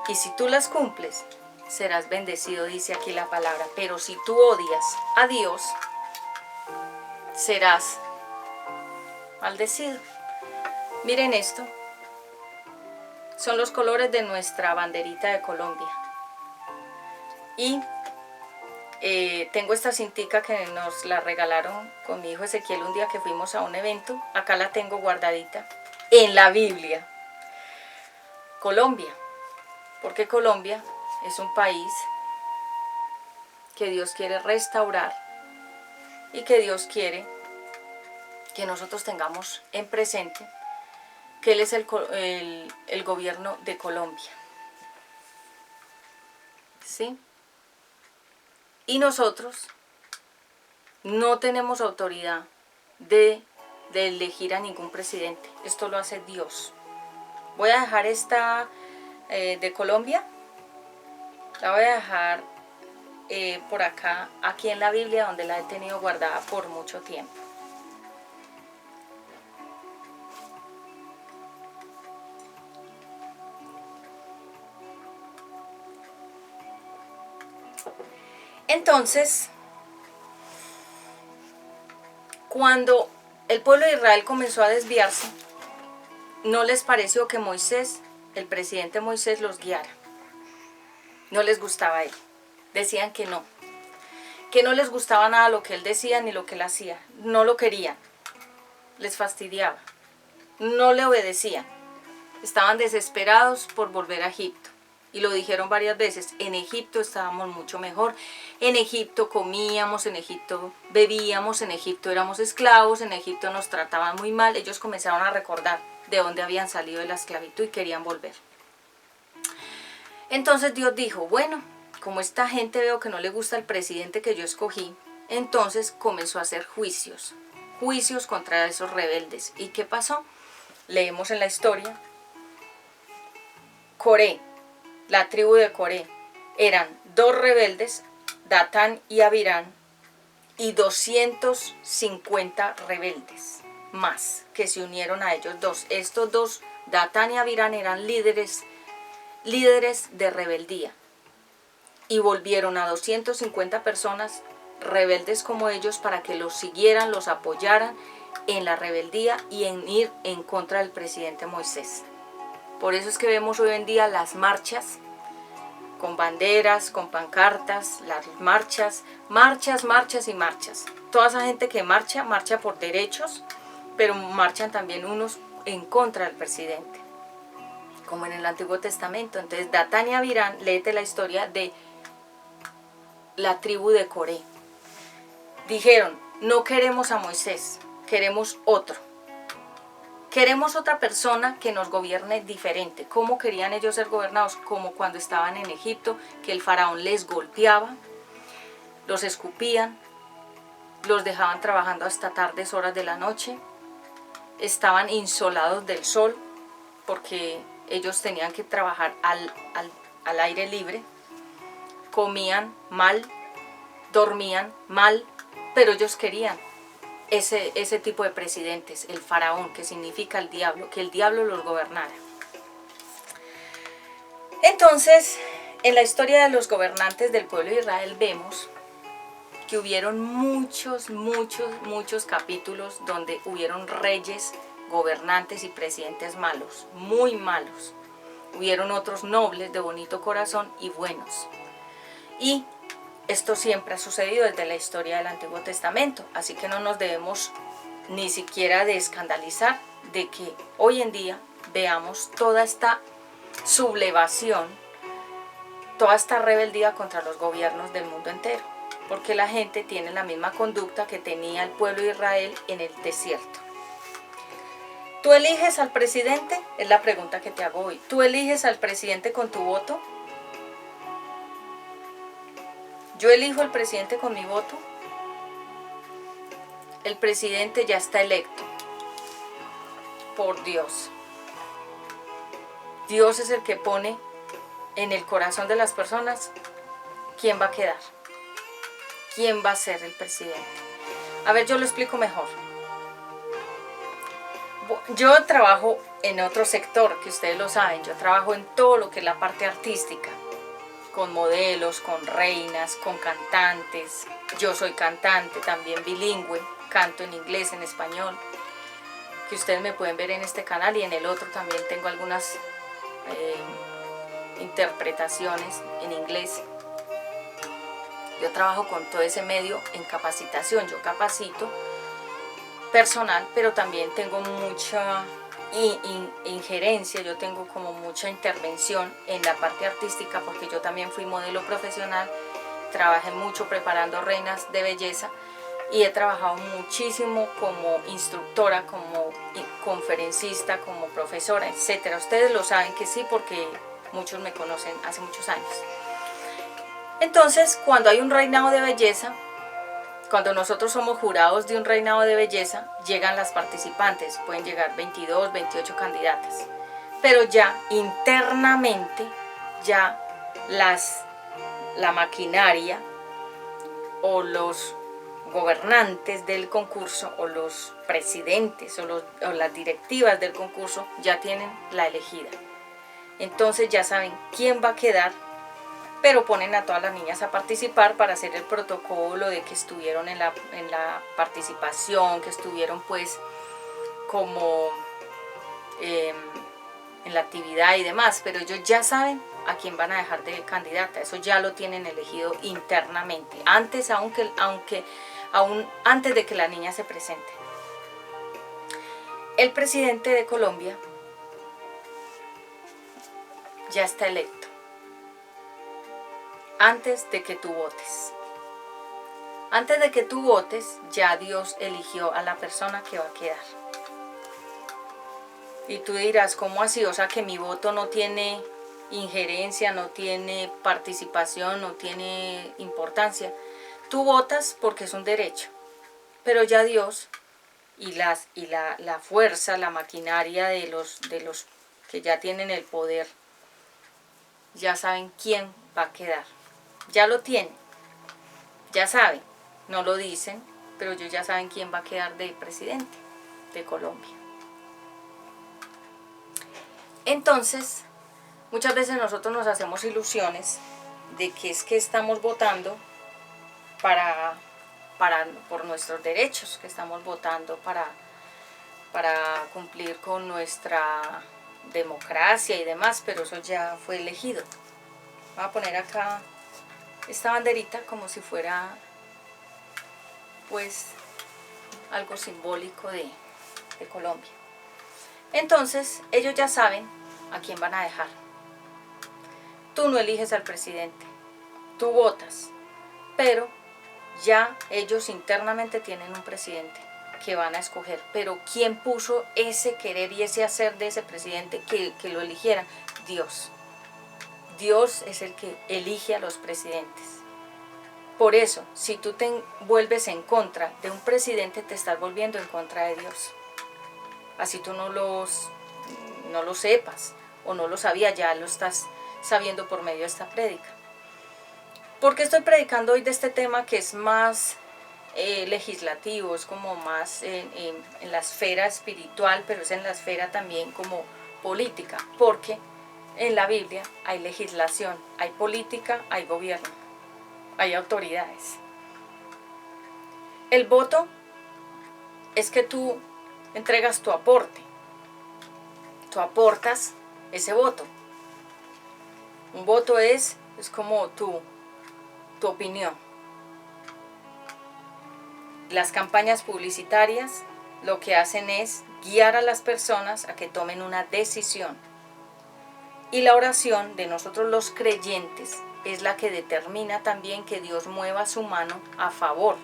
Y si tú las cumples, serás bendecido, dice aquí la palabra. Pero si tú odias a Dios, serás maldecido. Miren esto. Son los colores de nuestra banderita de Colombia. Y tengo esta cintica que nos la regalaron con mi hijo Ezequiel un día que fuimos a un evento. Acá la tengo guardadita en la Biblia. Colombia. Porque Colombia es un país que Dios quiere restaurar y que Dios quiere que nosotros tengamos en presente que Él es el gobierno de Colombia. ¿Sí? Y nosotros no tenemos autoridad de elegir a ningún presidente. Esto lo hace Dios. Voy a dejar esta de Colombia. La voy a dejar por acá, aquí en la Biblia, donde la he tenido guardada por mucho tiempo. Entonces, cuando el pueblo de Israel comenzó a desviarse, no les pareció que Moisés, el presidente Moisés, los guiara. No les gustaba a él. Decían que no les gustaba nada lo que él decía ni lo que él hacía. No lo querían. Les fastidiaba. No le obedecían. Estaban desesperados por volver a Egipto. Y lo dijeron varias veces, en Egipto estábamos mucho mejor, en Egipto comíamos, en Egipto bebíamos, en Egipto éramos esclavos, en Egipto nos trataban muy mal. Ellos comenzaron a recordar de dónde habían salido de la esclavitud y querían volver. Entonces Dios dijo, bueno, como esta gente veo que no le gusta el presidente que yo escogí, entonces comenzó a hacer juicios contra esos rebeldes. ¿Y qué pasó? Leemos en la historia, Coré, la tribu de Coré, eran 2 rebeldes, Datán y Abirán, y 250 rebeldes más que se unieron a ellos dos. Estos 2, Datán y Abirán, eran líderes de rebeldía, y volvieron a 250 personas rebeldes como ellos para que los siguieran, los apoyaran en la rebeldía y en ir en contra del presidente Moisés. Por eso es que vemos hoy en día las marchas con banderas, con pancartas, las marchas y marchas. Toda esa gente que marcha por derechos, pero marchan también unos en contra del presidente, como en el Antiguo Testamento. Entonces, Datán y Abirán, léete la historia de la tribu de Coré. Dijeron, no queremos a Moisés, queremos otro. Queremos otra persona que nos gobierne diferente. ¿Cómo querían ellos ser gobernados? Como cuando estaban en Egipto, que el faraón les golpeaba, los escupían, los dejaban trabajando hasta tardes horas de la noche, estaban insolados del sol, porque ellos tenían que trabajar al aire libre, comían mal, dormían mal, pero ellos querían ese tipo de presidentes, el faraón, que significa el diablo, que el diablo los gobernara. Entonces, en la historia de los gobernantes del pueblo de Israel vemos que hubieron muchos capítulos donde hubieron reyes, gobernantes y presidentes malos, muy malos. Hubieron otros nobles, de bonito corazón y buenos. Y esto siempre ha sucedido desde la historia del Antiguo Testamento, así que no nos debemos ni siquiera de escandalizar de que hoy en día veamos toda esta sublevación, toda esta rebeldía contra los gobiernos del mundo entero, porque la gente tiene la misma conducta que tenía el pueblo de Israel en el desierto. ¿Tú eliges al presidente? Es la pregunta que te hago hoy. ¿Tú eliges al presidente con tu voto? ¿Yo elijo al presidente con mi voto? El presidente ya está electo por Dios. Dios es el que pone en el corazón de las personas quién va a quedar, quién va a ser el presidente. A ver, yo lo explico mejor. Yo trabajo en otro sector, que ustedes lo saben. Yo trabajo en todo lo que es la parte artística, con modelos, con reinas, con cantantes. Yo soy cantante, también bilingüe, canto en inglés, en español, que ustedes me pueden ver en este canal, y en el otro también tengo algunas interpretaciones en inglés. Yo trabajo con todo ese medio en capacitación. Yo capacito personal, pero también tengo mucha injerencia, yo tengo como mucha intervención en la parte artística, porque yo también fui modelo profesional, trabajé mucho preparando reinas de belleza y he trabajado muchísimo como instructora, como conferencista, como profesora, etcétera. Ustedes lo saben que sí, porque muchos me conocen hace muchos años. Entonces, cuando hay un reinado de belleza, cuando nosotros somos jurados de un reinado de belleza, llegan las participantes, pueden llegar 22, 28 candidatas, pero ya internamente, ya la maquinaria o los gobernantes del concurso o los presidentes o las directivas del concurso ya tienen la elegida. Entonces ya saben quién va a quedar, pero ponen a todas las niñas a participar para hacer el protocolo de que estuvieron en la participación, que estuvieron pues como en la actividad y demás, pero ellos ya saben a quién van a dejar de candidata. Eso ya lo tienen elegido internamente, antes aún antes de que la niña se presente. El presidente de Colombia ya está electo antes de que tú votes. Antes de que tú votes, ya Dios eligió a la persona que va a quedar. Y tú dirás, ¿cómo así? O sea, que mi voto no tiene injerencia, no tiene participación, no tiene importancia. Tú votas porque es un derecho, pero ya Dios y la fuerza, la maquinaria de los que ya tienen el poder, ya saben quién va a quedar. Ya lo tienen, ya saben, no lo dicen, pero ellos ya saben quién va a quedar de presidente de Colombia. Entonces, muchas veces nosotros nos hacemos ilusiones de que es que estamos votando por nuestros derechos, que estamos votando para cumplir con nuestra democracia y demás, pero eso ya fue elegido. Voy a poner acá esta banderita como si fuera pues algo simbólico de Colombia. Entonces ellos ya saben a quién van a dejar. Tú no eliges al presidente, tú votas, pero ya ellos internamente tienen un presidente que van a escoger. Pero ¿quién puso ese querer y ese hacer de ese presidente que lo eligiera? Dios. Dios es el que elige a los presidentes. Por eso, si tú te vuelves en contra de un presidente, te estás volviendo en contra de Dios. Así tú no lo sepas o no lo sabías, ya lo estás sabiendo por medio de esta prédica. ¿Por qué estoy predicando hoy de este tema que es más legislativo, es como más en la esfera espiritual, pero es en la esfera también como política? Porque en la Biblia hay legislación, hay política, hay gobierno, hay autoridades. El voto es que tú entregas tu aporte, tú aportas ese voto. Un voto es como tu opinión. Las campañas publicitarias lo que hacen es guiar a las personas a que tomen una decisión. Y la oración de nosotros los creyentes es la que determina también que Dios mueva su mano a favor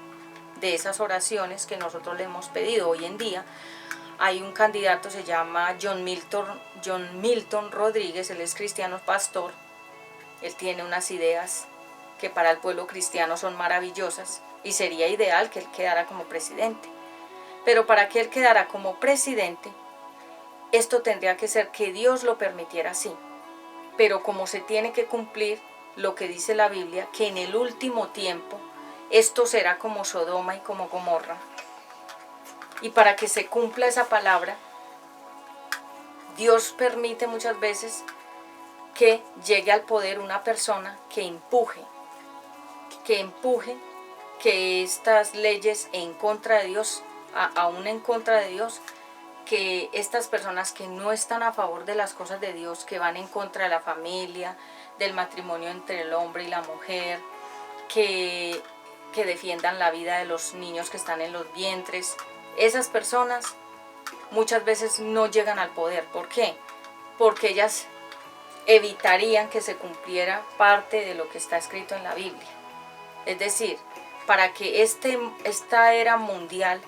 de esas oraciones que nosotros le hemos pedido. Hoy en día hay un candidato, se llama John Milton Rodríguez, él es cristiano pastor, él tiene unas ideas que para el pueblo cristiano son maravillosas y sería ideal que él quedara como presidente. Pero para que él quedara como presidente, esto tendría que ser que Dios lo permitiera así. Pero como se tiene que cumplir lo que dice la Biblia, que en el último tiempo esto será como Sodoma y como Gomorra. Y para que se cumpla esa palabra, Dios permite muchas veces que llegue al poder una persona que empuje que estas leyes en contra de Dios, aún en contra de Dios, que estas personas que no están a favor de las cosas de Dios, que van en contra de la familia, del matrimonio entre el hombre y la mujer, que defiendan la vida de los niños que están en los vientres, esas personas muchas veces no llegan al poder. ¿Por qué? Porque ellas evitarían que se cumpliera parte de lo que está escrito en la Biblia. Es decir, para que esta era mundial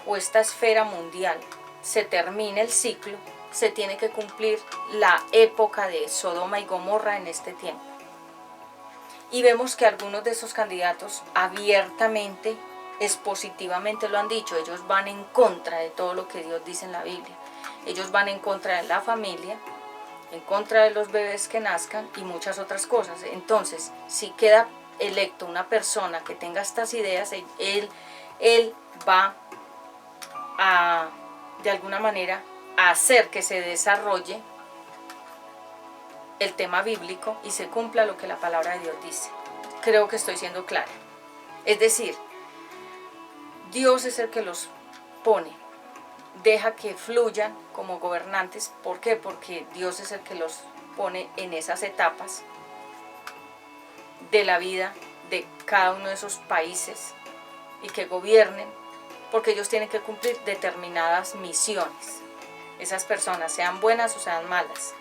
o esta esfera mundial se termine el ciclo, se tiene que cumplir la época de Sodoma y Gomorra en este tiempo. Y vemos que algunos de esos candidatos abiertamente, expositivamente lo han dicho. Ellos van en contra de todo lo que Dios dice en la Biblia. Ellos van en contra de la familia, en contra de los bebés que nazcan y muchas otras cosas. Entonces, si queda electo una persona que tenga estas ideas, él va a, de alguna manera, a hacer que se desarrolle el tema bíblico y se cumpla lo que la palabra de Dios dice. Creo que estoy siendo clara. Es decir, Dios es el que los pone, deja que fluyan como gobernantes. ¿Por qué? Porque Dios es el que los pone en esas etapas de la vida de cada uno de esos países y que gobiernen, porque ellos tienen que cumplir determinadas misiones. Esas personas, sean buenas o sean malas.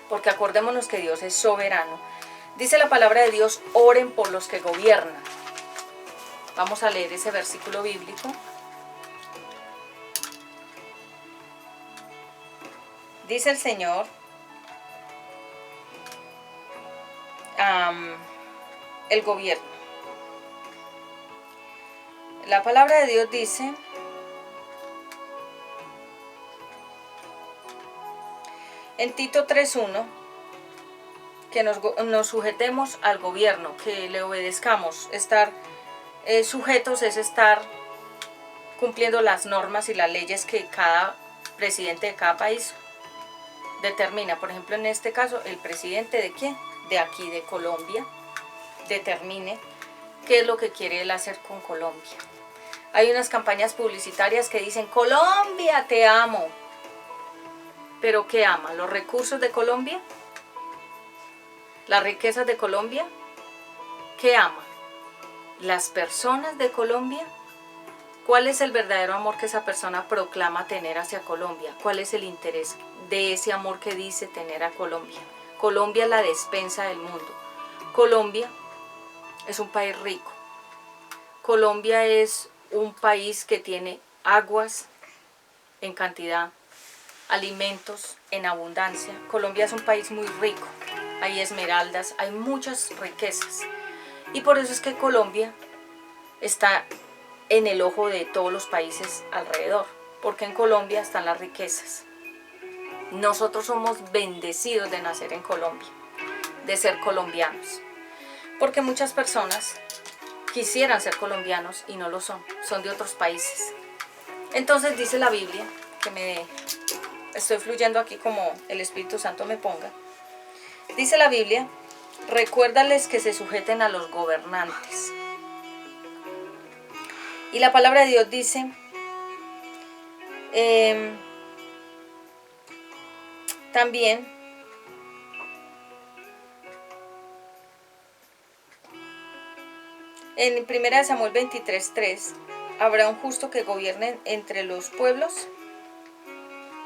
Porque acordémonos que Dios es soberano. Dice la palabra de Dios, oren por los que gobiernan. Vamos a leer ese versículo bíblico. Dice el Señor, el gobierno. La palabra de Dios dice, en Tito 3:1, que nos sujetemos al gobierno, que le obedezcamos. Estar sujetos es estar cumpliendo las normas y las leyes que cada presidente de cada país determina. Por ejemplo, en este caso, el presidente de ¿quién? De aquí, de Colombia, determine qué es lo que quiere él hacer con Colombia. Hay unas campañas publicitarias que dicen, Colombia, te amo. ¿Pero qué ama? ¿Los recursos de Colombia? ¿Las riquezas de Colombia? ¿Qué ama? ¿Las personas de Colombia? ¿Cuál es el verdadero amor que esa persona proclama tener hacia Colombia? ¿Cuál es el interés de ese amor que dice tener a Colombia? Colombia es la despensa del mundo. Colombia es un país rico. Colombia es un país que tiene aguas en cantidad, alimentos en abundancia. Colombia es un país muy rico. Hay esmeraldas, hay muchas riquezas. Y por eso es que Colombia está en el ojo de todos los países alrededor, porque en Colombia están las riquezas. Nosotros somos bendecidos de nacer en Colombia, de ser colombianos, porque muchas personas quisieran ser colombianos y no lo son, son de otros países. Entonces dice la Biblia, que me estoy fluyendo aquí como el Espíritu Santo me ponga, dice la Biblia, recuérdales que se sujeten a los gobernantes. Y la palabra de Dios dice, también, en 1 Samuel 23:3, habrá un justo que gobierne entre los pueblos.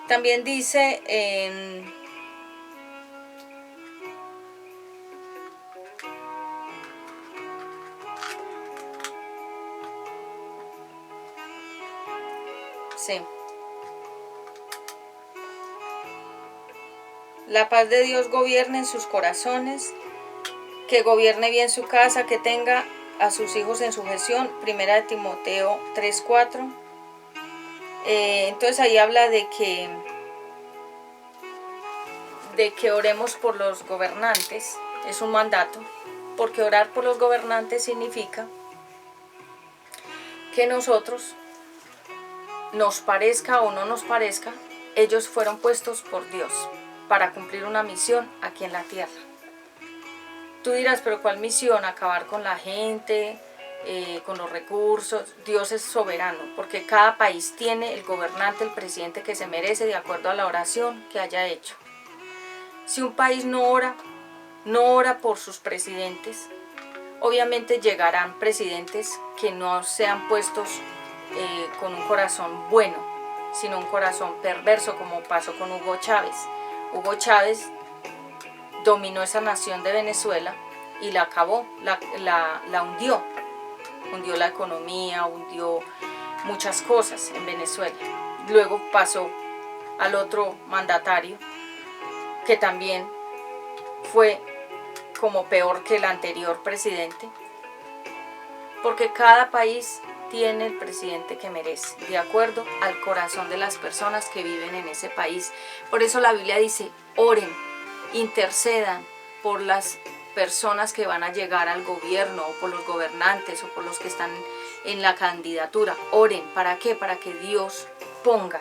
También dice en la paz de Dios gobierne en sus corazones, que gobierne bien su casa, que tenga a sus hijos en sujeción. 1 Timoteo 3:4. Entonces ahí habla de que oremos por los gobernantes. Es un mandato, porque orar por los gobernantes significa que nosotros, nos parezca o no nos parezca, ellos fueron puestos por Dios para cumplir una misión aquí en la tierra. Tú dirás, pero ¿cuál misión? Acabar con la gente, con los recursos. Dios es soberano, porque cada país tiene el gobernante, el presidente que se merece de acuerdo a la oración que haya hecho. Si un país no ora por sus presidentes, obviamente llegarán presidentes que no sean puestos con un corazón bueno, sino un corazón perverso, como pasó con Hugo Chávez. Hugo Chávez dominó esa nación de Venezuela y la acabó, la hundió la economía, hundió muchas cosas en Venezuela. Luego pasó al otro mandatario, que también fue como peor que el anterior presidente, porque cada país tiene el presidente que merece, de acuerdo al corazón de las personas que viven en ese país. Por eso la Biblia dice, oren, intercedan por las personas que van a llegar al gobierno, o por los gobernantes, o por los que están en la candidatura. Oren, ¿para qué? Para que Dios ponga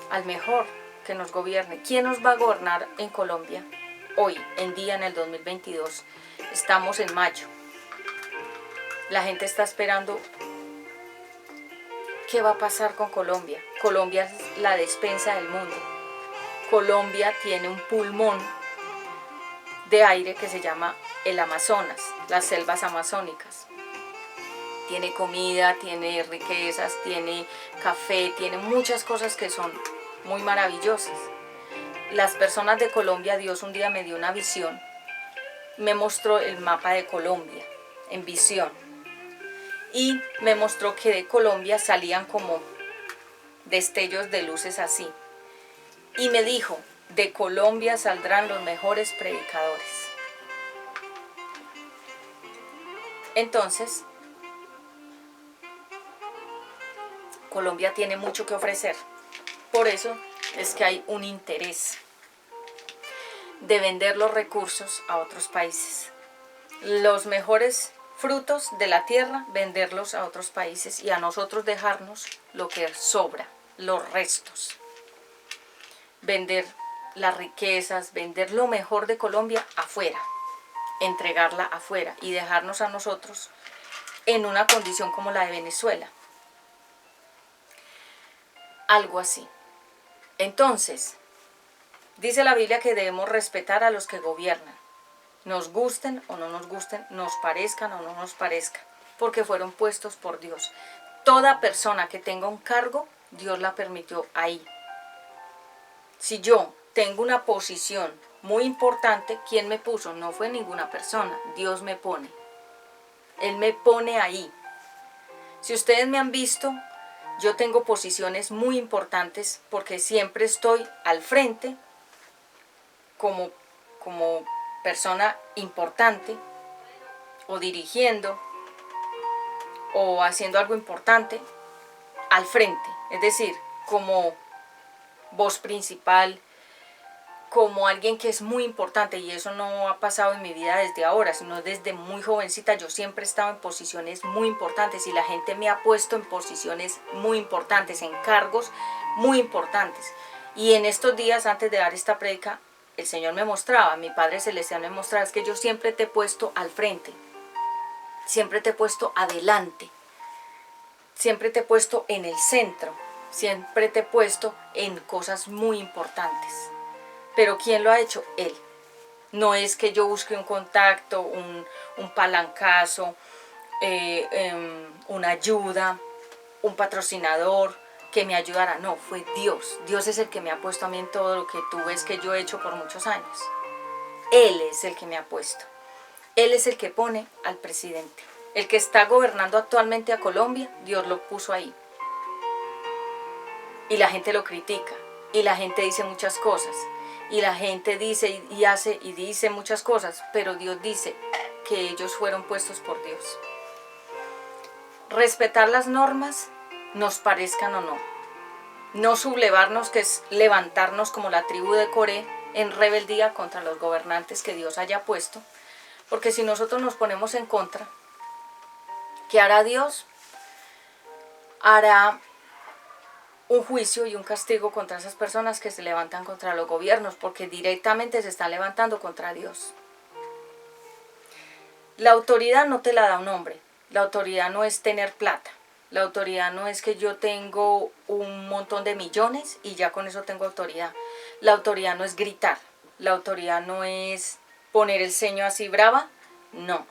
al mejor que nos gobierne. ¿Quién nos va a gobernar en Colombia? Hoy, en día, en el 2022. Estamos en mayo. La gente está esperando qué va a pasar con Colombia. Colombia es la despensa del mundo. Colombia tiene un pulmón de aire que se llama el Amazonas, las selvas amazónicas. Tiene comida, tiene riquezas, tiene café, tiene muchas cosas que son muy maravillosas. Las personas de Colombia, Dios un día me dio una visión, me mostró el mapa de Colombia en visión y me mostró que de Colombia salían como destellos de luces así y me dijo, de Colombia saldrán los mejores predicadores. Entonces, Colombia tiene mucho que ofrecer. Por eso es que hay un interés de vender los recursos a otros países. Los mejores frutos de la tierra, venderlos a otros países y a nosotros dejarnos lo que sobra, los restos. Vender las riquezas, vender lo mejor de Colombia afuera, entregarla afuera y dejarnos a nosotros en una condición como la de Venezuela. Algo así. Entonces, dice la Biblia que debemos respetar a los que gobiernan, nos gusten o no nos gusten, nos parezcan o no nos parezcan, porque fueron puestos por Dios. Toda persona que tenga un cargo, Dios la permitió ahí. Si yo tengo una posición muy importante, ¿quién me puso? No fue ninguna persona, Dios me pone. Él me pone ahí. Si ustedes me han visto, yo tengo posiciones muy importantes porque siempre estoy al frente como persona importante o dirigiendo o haciendo algo importante al frente. Es decir, como voz principal, como alguien que es muy importante, y eso no ha pasado en mi vida desde ahora, sino desde muy jovencita. Yo siempre he estado en posiciones muy importantes y la gente me ha puesto en posiciones muy importantes, en cargos muy importantes. Y en estos días, antes de dar esta prédica, el Señor me mostraba, mi Padre Celestial me mostraba, es que yo siempre te he puesto al frente, siempre te he puesto adelante, siempre te he puesto en el centro, siempre te he puesto en cosas muy importantes. Pero ¿quién lo ha hecho? Él. No es que yo busque un contacto, un palancazo, una ayuda, un patrocinador que me ayudara. No, fue Dios. Dios es el que me ha puesto a mí en todo lo que tú ves que yo he hecho por muchos años. Él es el que me ha puesto. Él es el que pone al presidente. El que está gobernando actualmente a Colombia, Dios lo puso ahí. Y la gente lo critica. Y la gente dice muchas cosas. Y la gente dice y hace y dice muchas cosas, pero Dios dice que ellos fueron puestos por Dios. Respetar las normas, nos parezcan o no. No sublevarnos, que es levantarnos como la tribu de Coré en rebeldía contra los gobernantes que Dios haya puesto. Porque si nosotros nos ponemos en contra, ¿qué hará Dios? Hará un juicio y un castigo contra esas personas que se levantan contra los gobiernos, porque directamente se están levantando contra Dios. La autoridad no te la da un hombre, la autoridad no es tener plata, la autoridad no es que yo tengo un montón de millones y ya con eso tengo autoridad. La autoridad no es gritar, la autoridad no es poner el ceño así brava, no.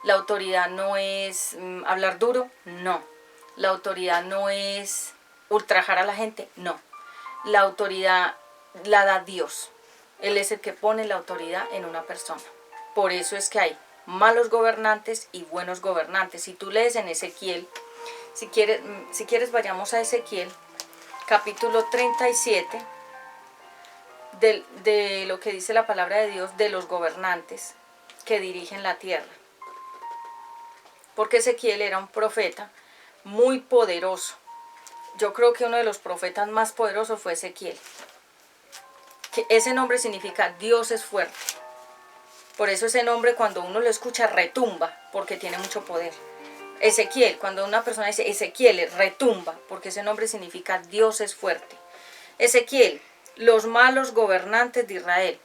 La autoridad no es hablar duro, no. La autoridad no es ultrajar a la gente, no. La autoridad la da Dios. Él es el que pone la autoridad en una persona. Por eso es que hay malos gobernantes y buenos gobernantes. Si tú lees en Ezequiel, si quieres vayamos a Ezequiel, capítulo 37, de lo que dice la palabra de Dios de los gobernantes que dirigen la tierra. Porque Ezequiel era un profeta muy poderoso. Yo creo que uno de los profetas más poderosos fue Ezequiel. Que ese nombre significa Dios es fuerte. Por eso ese nombre cuando uno lo escucha retumba, porque tiene mucho poder. Ezequiel, cuando una persona dice Ezequiel, retumba, porque ese nombre significa Dios es fuerte. Ezequiel, los malos gobernantes de Israel.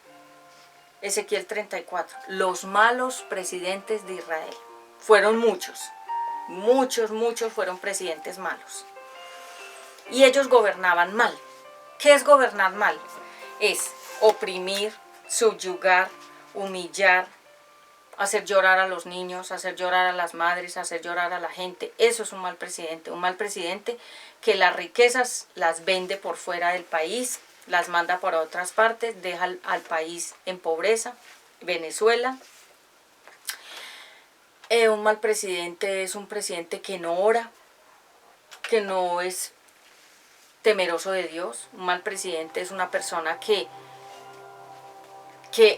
Ezequiel 34, los malos presidentes de Israel. Fueron muchos fueron presidentes malos. Y ellos gobernaban mal. ¿Qué es gobernar mal? Es oprimir, subyugar, humillar, hacer llorar a los niños, hacer llorar a las madres, hacer llorar a la gente. Eso es un mal presidente. Un mal presidente que las riquezas las vende por fuera del país, las manda para otras partes, deja al país en pobreza. Venezuela. Un mal presidente es un presidente que no ora, que no es temeroso de Dios. Un mal presidente es una persona que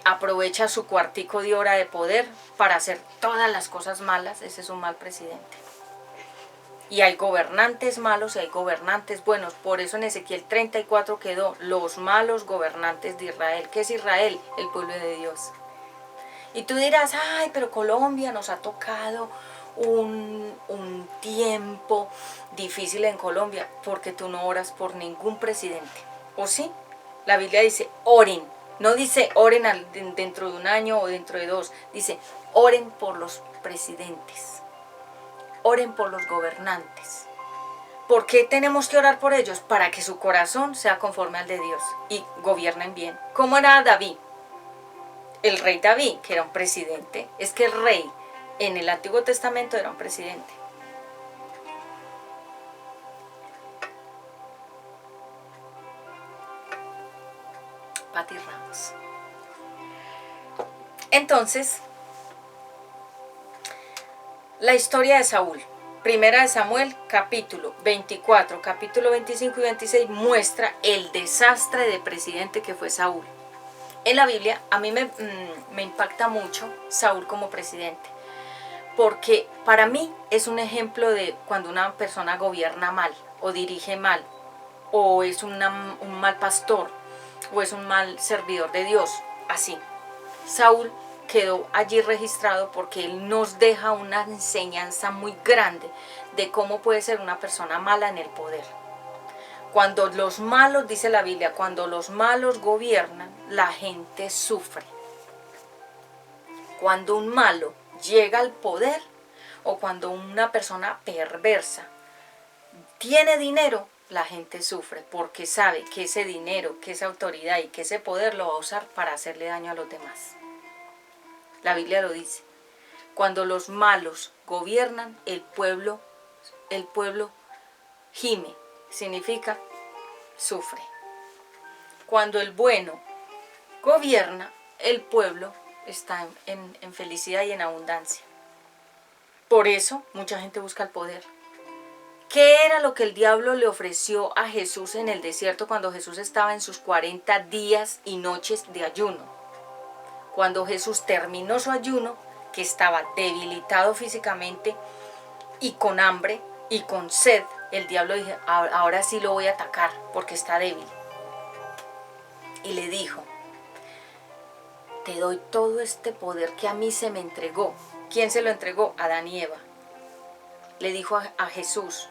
aprovecha su cuartico de hora de poder para hacer todas las cosas malas. Ese es un mal presidente. Y hay gobernantes malos y hay gobernantes buenos. Por eso en Ezequiel 34 quedó los malos gobernantes de Israel. ¿Qué es Israel? El pueblo de Dios. Y tú dirás, ay, pero Colombia nos ha tocado un tiempo difícil en Colombia, porque tú no oras por ningún presidente. ¿O sí? La Biblia dice, oren. No dice oren dentro de un año o dentro de dos. Dice, oren por los presidentes. Oren por los gobernantes. ¿Por qué tenemos que orar por ellos? Para que su corazón sea conforme al de Dios y gobiernen bien. ¿Cómo era David? El rey David, que era un presidente. Es que el rey en el Antiguo Testamento era un presidente. Pati Ramos. Entonces, la historia de Saúl. Primera de Samuel, capítulo 24, capítulo 25 y 26, muestra el desastre de presidente que fue Saúl. En la Biblia a mí me impacta mucho Saúl como presidente, porque para mí es un ejemplo de cuando una persona gobierna mal, o dirige mal, o es un mal pastor, o es un mal servidor de Dios, así. Saúl quedó allí registrado porque él nos deja una enseñanza muy grande de cómo puede ser una persona mala en el poder. Cuando los malos, dice la Biblia, cuando los malos gobiernan, la gente sufre. Cuando un malo llega al poder, o cuando una persona perversa tiene dinero, la gente sufre porque sabe que ese dinero, que esa autoridad y que ese poder lo va a usar para hacerle daño a los demás. La Biblia lo dice. Cuando los malos gobiernan, el pueblo gime. Significa sufre. Cuando el bueno gobierna, el pueblo está en felicidad y en abundancia. Por eso mucha gente busca el poder. ¿Qué era lo que el diablo le ofreció a Jesús en el desierto cuando Jesús estaba en sus 40 días y noches de ayuno? Cuando Jesús terminó su ayuno, que estaba debilitado físicamente y con hambre y con sed, el diablo dijo, ahora sí lo voy a atacar porque está débil. Y le dijo, te doy todo este poder que a mí se me entregó. ¿Quién se lo entregó? Adán y Eva. Le dijo a Jesús,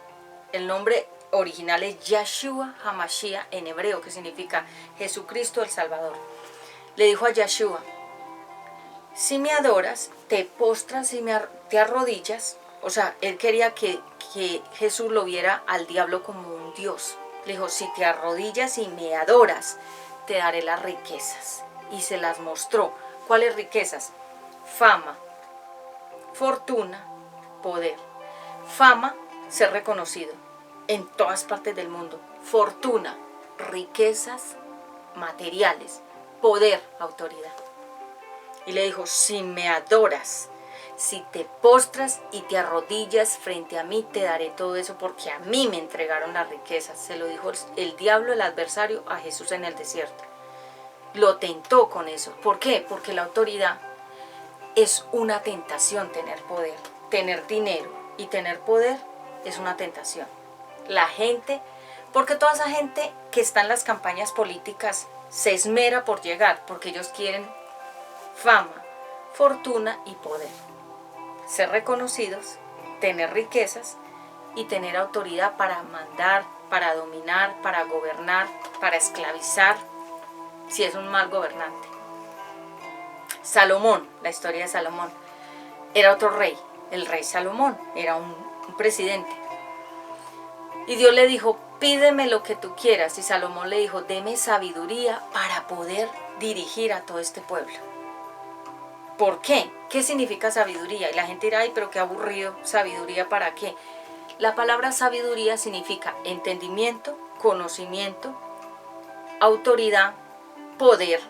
el nombre original es Yahshua HaMashiach en hebreo, que significa Jesucristo el Salvador. Le dijo a Yahshua, si me adoras, te postras y te arrodillas. O sea, él quería que Jesús lo viera al diablo como un Dios. Le dijo, si te arrodillas y me adoras, te daré las riquezas. Y se las mostró. ¿Cuáles riquezas? Fama, fortuna, poder. Fama, ser reconocido en todas partes del mundo. Fortuna, riquezas materiales. Poder, autoridad. Y le dijo, si me adoras, si te postras y te arrodillas frente a mí, te daré todo eso porque a mí me entregaron las riquezas. Se lo dijo el diablo, el adversario, a Jesús en el desierto. Lo tentó con eso. ¿Por qué? Porque la autoridad es una tentación, tener poder. Tener dinero y tener poder es una tentación. La gente, porque toda esa gente que está en las campañas políticas se esmera por llegar, porque ellos quieren fama, fortuna y poder. Ser reconocidos, tener riquezas y tener autoridad para mandar, para dominar, para gobernar, para esclavizar, si es un mal gobernante. Salomón, la historia de Salomón, era otro rey, el rey Salomón, era un presidente. Y Dios le dijo, pídeme lo que tú quieras. Y Salomón le dijo, deme sabiduría para poder dirigir a todo este pueblo. ¿Por qué? ¿Qué significa sabiduría? Y la gente dirá, ay, pero qué aburrido, ¿sabiduría para qué? La palabra sabiduría significa entendimiento, conocimiento, autoridad, poder,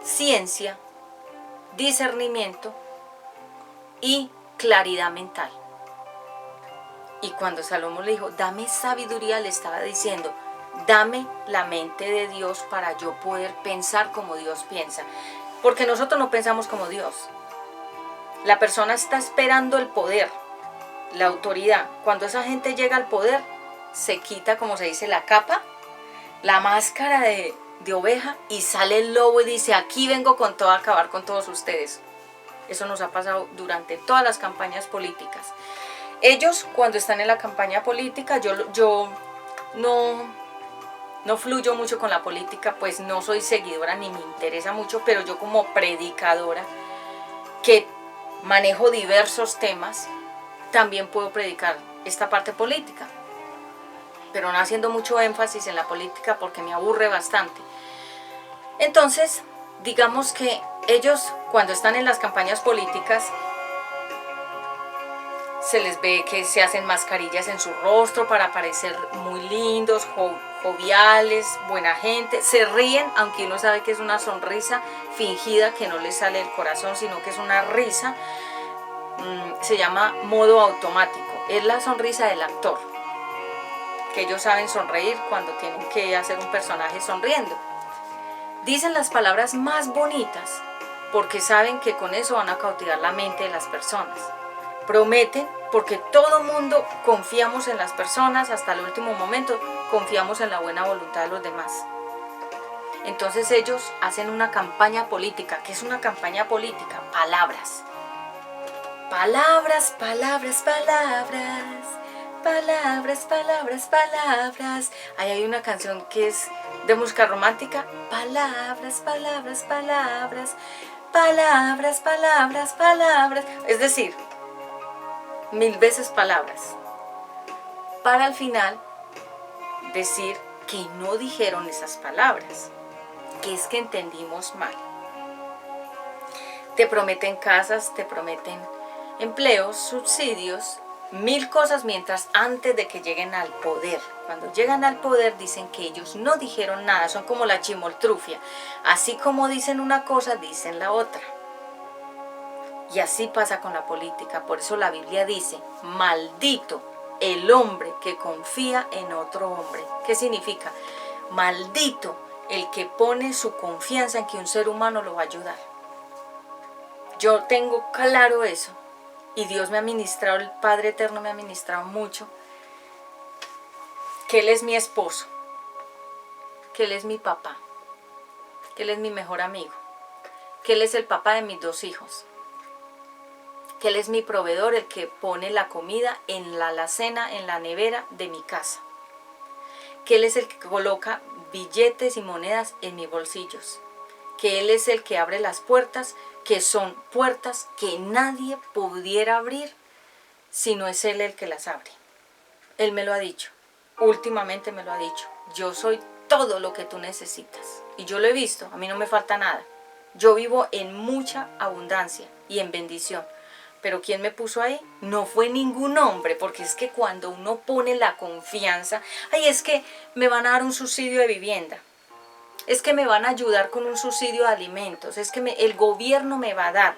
ciencia, discernimiento y claridad mental. Y cuando Salomón le dijo, dame sabiduría, le estaba diciendo, dame la mente de Dios para yo poder pensar como Dios piensa. Porque nosotros no pensamos como Dios. La persona está esperando el poder, la autoridad. Cuando esa gente llega al poder, se quita, como se dice, la capa, la máscara de oveja, y sale el lobo y dice, aquí vengo con todo a acabar con todos ustedes. Eso nos ha pasado durante todas las campañas políticas. Ellos, cuando están en la campaña política, yo no fluyo mucho con la política, pues no soy seguidora ni me interesa mucho, pero yo como predicadora, que manejo diversos temas, también puedo predicar esta parte política, pero no haciendo mucho énfasis en la política porque me aburre bastante. Entonces, digamos que ellos, cuando están en las campañas políticas, se les ve que se hacen mascarillas en su rostro para parecer muy lindos, joviales, buena gente. Se ríen, aunque uno sabe que es una sonrisa fingida que no les sale del corazón, sino que es una risa. Se llama modo automático. Es la sonrisa del actor, que ellos saben sonreír cuando tienen que hacer un personaje sonriendo. Dicen las palabras más bonitas porque saben que con eso van a cautivar la mente de las personas. Prometen porque todo mundo confiamos en las personas, hasta el último momento confiamos en la buena voluntad de los demás. Entonces ellos hacen una campaña política. ¿Qué es una campaña política? Palabras. Palabras, palabras, palabras. Palabras, palabras, palabras. Ahí hay una canción que es de música romántica. Palabras, palabras, palabras. Palabras, palabras, palabras. Es decir, 1000 veces palabras, para al final decir que no dijeron esas palabras, que es que entendimos mal. Te prometen casas, te prometen empleos, subsidios, 1000 cosas, mientras antes de que lleguen al poder. Cuando llegan al poder dicen que ellos no dijeron nada, son como la chimoltrufia. Así como dicen una cosa, dicen la otra. Y así pasa con la política. Por eso la Biblia dice, maldito el hombre que confía en otro hombre. ¿Qué significa? Maldito el que pone su confianza en que un ser humano lo va a ayudar. Yo tengo claro eso. Y Dios me ha ministrado, el Padre Eterno me ha ministrado mucho. Que Él es mi esposo. Que Él es mi papá. Que Él es mi mejor amigo. Que Él es el papá de mis 2 hijos. Que Él es mi proveedor, el que pone la comida en la alacena, en la nevera de mi casa. Que Él es el que coloca billetes y monedas en mis bolsillos. Que Él es el que abre las puertas, que son puertas que nadie pudiera abrir si no es Él el que las abre. Él me lo ha dicho, últimamente me lo ha dicho. Yo soy todo lo que tú necesitas. Y yo lo he visto, a mí no me falta nada. Yo vivo en mucha abundancia y en bendición. Pero ¿quién me puso ahí? No fue ningún hombre, porque es que cuando uno pone la confianza, ay, es que me van a dar un subsidio de vivienda, es que me van a ayudar con un subsidio de alimentos, es que el gobierno me va a dar,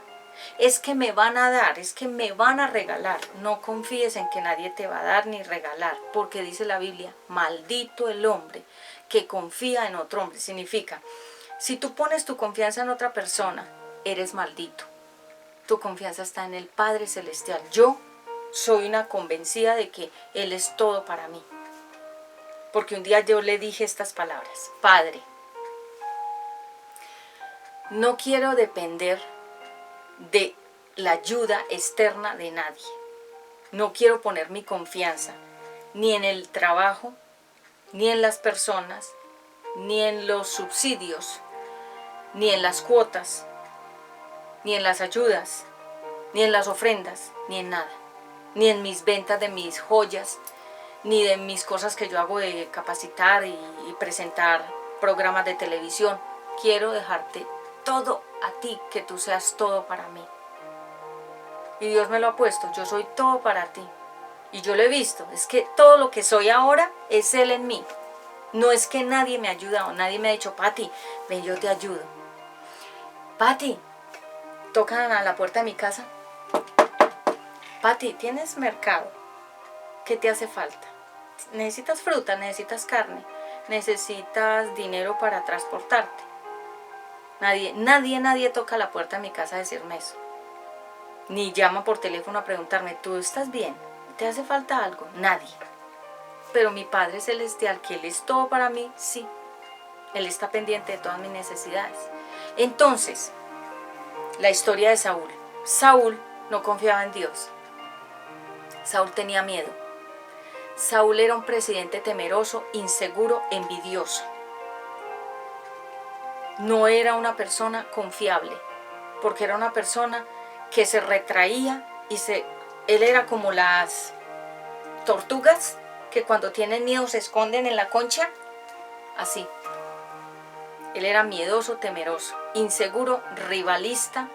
es que me van a dar, es que me van a regalar. No confíes en que nadie te va a dar ni regalar, porque dice la Biblia, maldito el hombre que confía en otro hombre. Significa, si tú pones tu confianza en otra persona, eres maldito. Tu confianza está en el Padre Celestial. Yo soy una convencida de que Él es todo para mí. Porque un día yo le dije estas palabras: Padre, no quiero depender de la ayuda externa de nadie. No quiero poner mi confianza ni en el trabajo, ni en las personas, ni en los subsidios, ni en las cuotas, ni en las ayudas, ni en las ofrendas, ni en nada. Ni en mis ventas de mis joyas, ni de mis cosas que yo hago de capacitar y presentar programas de televisión. Quiero dejarte todo a ti, que tú seas todo para mí. Y Dios me lo ha puesto, yo soy todo para ti. Y yo lo he visto, es que todo lo que soy ahora es Él en mí. No es que nadie me ayuda o nadie me ha dicho, Pati, ven, yo te ayudo. Pati, tocan a la puerta de mi casa. Pati, ¿tienes mercado? ¿Qué te hace falta? ¿Necesitas fruta? ¿Necesitas carne? ¿Necesitas dinero para transportarte? Nadie toca la puerta de mi casa a decirme eso. Ni llama por teléfono a preguntarme, ¿tú estás bien? ¿Te hace falta algo? Nadie. Pero mi Padre Celestial, que Él es todo para mí, sí. Él está pendiente de todas mis necesidades. Entonces, la historia de Saúl. Saúl no confiaba en Dios. Saúl tenía miedo. Saúl era un presidente temeroso, inseguro, envidioso. No era una persona confiable, porque era una persona que se retraía y él era como las tortugas que cuando tienen miedo se esconden en la concha. Así. Él era miedoso, temeroso, inseguro, rivalista,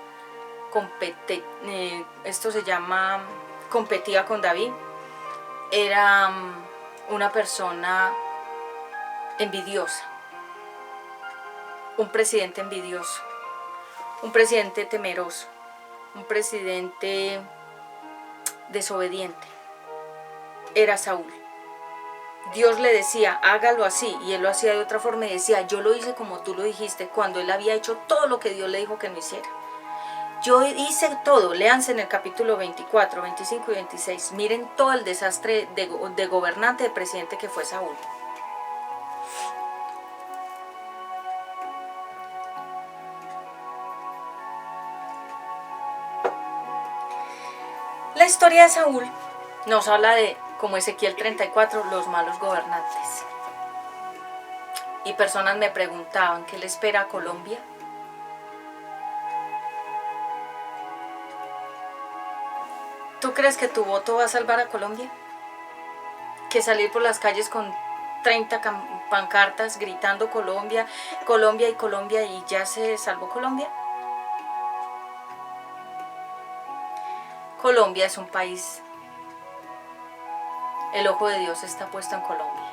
esto se llama competía con David. Era una persona envidiosa, un presidente envidioso, un presidente temeroso, un presidente desobediente. Era Saúl. Dios le decía, hágalo así, y él lo hacía de otra forma y decía, yo lo hice como tú lo dijiste, cuando él había hecho todo lo que Dios le dijo que no hiciera. Yo hice todo, léanse en el capítulo 24, 25 y 26, miren todo el desastre de gobernante, de presidente que fue Saúl. La historia de Saúl nos habla de, como Ezequiel 34, los malos gobernantes. Y personas me preguntaban, ¿qué le espera a Colombia? ¿Tú crees que tu voto va a salvar a Colombia? ¿Que salir por las calles con 30 pancartas gritando Colombia, Colombia y Colombia y ya se salvó Colombia? Colombia es un país. El ojo de Dios está puesto en Colombia.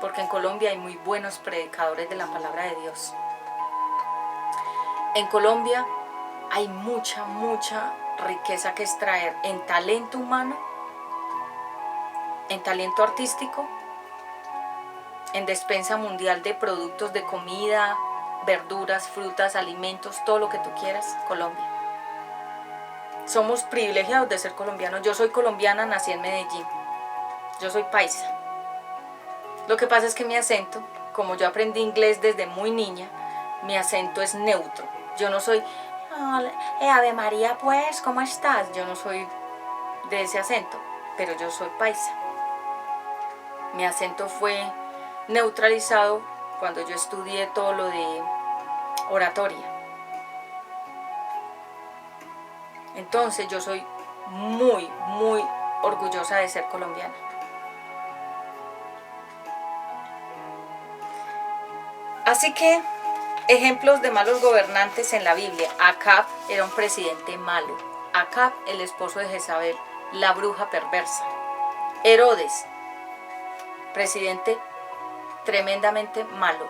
Porque en Colombia hay muy buenos predicadores de la palabra de Dios. En Colombia hay mucha riqueza que extraer en talento humano, en talento artístico, en despensa mundial de productos de comida, verduras, frutas, alimentos, todo lo que tú quieras, Colombia. Somos privilegiados de ser colombianos. Yo soy colombiana, nací en Medellín. Yo soy paisa. Lo que pasa es que mi acento, como yo aprendí inglés desde muy niña, mi acento es neutro. Yo no soy, Ave María, pues, ¿cómo estás? Yo no soy de ese acento, pero yo soy paisa. Mi acento fue neutralizado cuando yo estudié todo lo de oratoria. Entonces yo soy muy orgullosa de ser colombiana. Así que, ejemplos de malos gobernantes en la Biblia. Acab era un presidente malo. Acab, el esposo de Jezabel, la bruja perversa. Herodes, presidente tremendamente malo.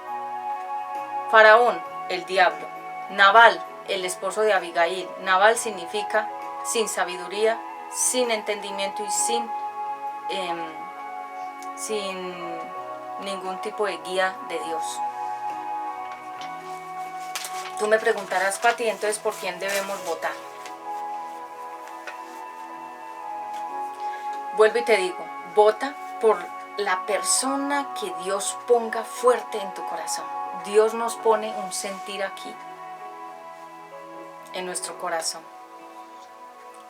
Faraón, el diablo. Nabal, el esposo de Abigail. Nabal significa sin sabiduría, sin entendimiento y sin ningún tipo de guía de Dios. Tú me preguntarás, Pati, entonces, ¿por quién debemos votar? Vuelvo y te digo, vota por la persona que Dios ponga fuerte en tu corazón. Dios nos pone un sentir aquí. en nuestro corazón.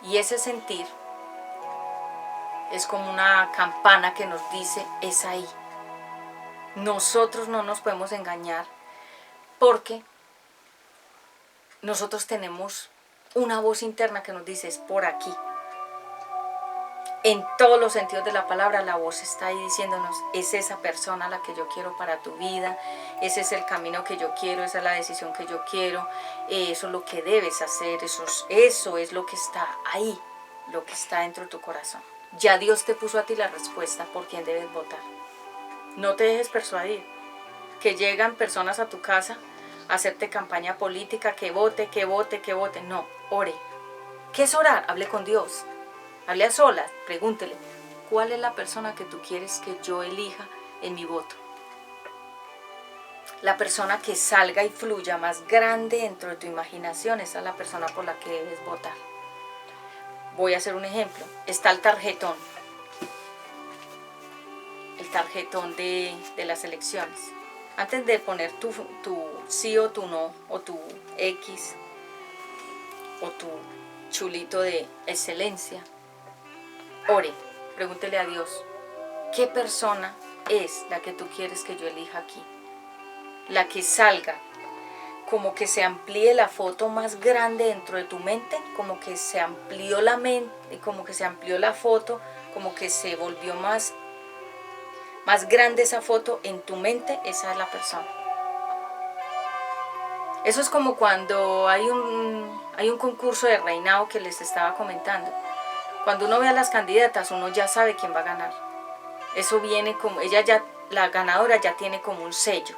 Y ese sentir es como una campana que nos dice, es ahí. Nosotros no nos podemos engañar porque nosotros tenemos una voz interna que nos dice, es por aquí. En todos los sentidos de la palabra, la voz está ahí diciéndonos, es esa persona la que yo quiero para tu vida, ese es el camino que yo quiero, esa es la decisión que yo quiero, eso es lo que debes hacer, eso es lo que está ahí, lo que está dentro de tu corazón. Ya Dios te puso a ti la respuesta por quién debes votar. No te dejes persuadir, que llegan personas a tu casa a hacerte campaña política, que vote, que vote, que vote. No, ore. ¿Qué es orar? Hable con Dios. Hable a solas, pregúntele, ¿cuál es la persona que tú quieres que yo elija en mi voto? La persona que salga y fluya más grande dentro de tu imaginación, esa es la persona por la que debes votar. Voy a hacer un ejemplo. Está el tarjetón de las elecciones. Antes de poner tu sí o tu no, o tu X, o tu chulito de excelencia, ore, pregúntele a Dios, ¿qué persona es la que tú quieres que yo elija aquí? La que salga, como que se amplíe la foto más grande dentro de tu mente, como que se amplió la mente, como que se amplió la foto, como que se volvió más grande esa foto en tu mente, esa es la persona. Eso es como cuando hay un concurso de reinado que les estaba comentando. Cuando uno ve a las candidatas, uno ya sabe quién va a ganar. Eso viene como, la ganadora ya tiene como un sello.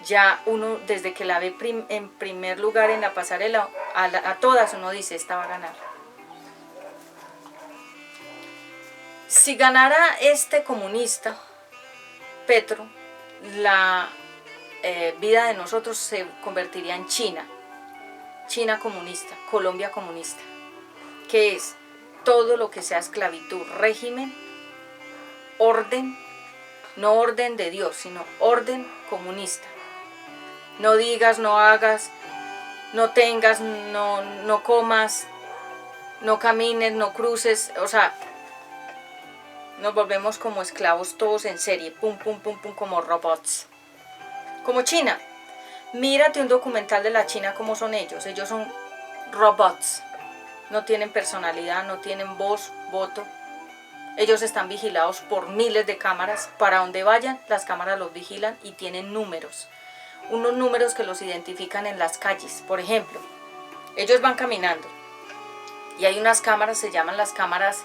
Ya uno, desde que la ve en primer lugar en la pasarela, a todas uno dice, esta va a ganar. Si ganara este comunista, Petro, la vida de nosotros se convertiría en China comunista, Colombia comunista, que es todo lo que sea esclavitud, régimen, orden, no orden de Dios, sino orden comunista. No digas, no hagas, no tengas, no comas, no camines, no cruces, o sea, nos volvemos como esclavos todos en serie, pum, pum, pum, pum, como robots. Como China. Mírate un documental de la China, cómo son ellos. Ellos son robots. No tienen personalidad, no tienen voz, voto. Ellos están vigilados por miles de cámaras. Para donde vayan, las cámaras los vigilan y tienen números. Unos números que los identifican en las calles. Por ejemplo, ellos van caminando y hay unas cámaras, se llaman las cámaras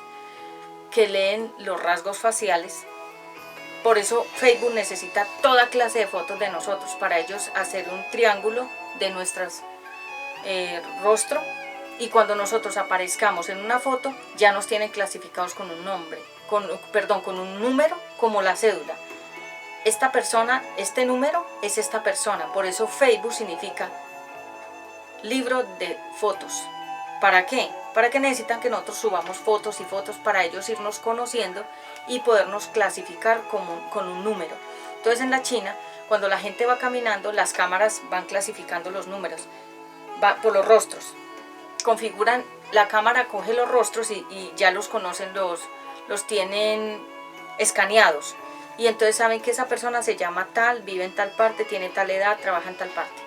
que leen los rasgos faciales. Por eso Facebook necesita toda clase de fotos de nosotros, para ellos hacer un triángulo de nuestros rostro, y cuando nosotros aparezcamos en una foto ya nos tienen clasificados con un nombre, con un número, como la cédula. Esta persona, este número es esta persona. Por eso Facebook significa libro de fotos. ¿Para qué? ¿Para qué necesitan que nosotros subamos fotos y fotos? Para ellos irnos conociendo y podernos clasificar con un número. Entonces en la China, cuando la gente va caminando, las cámaras van clasificando los números, va por los rostros. Configuran, la cámara coge los rostros y ya los conocen, los tienen escaneados. Y entonces saben que esa persona se llama tal, vive en tal parte, tiene tal edad, trabaja en tal parte.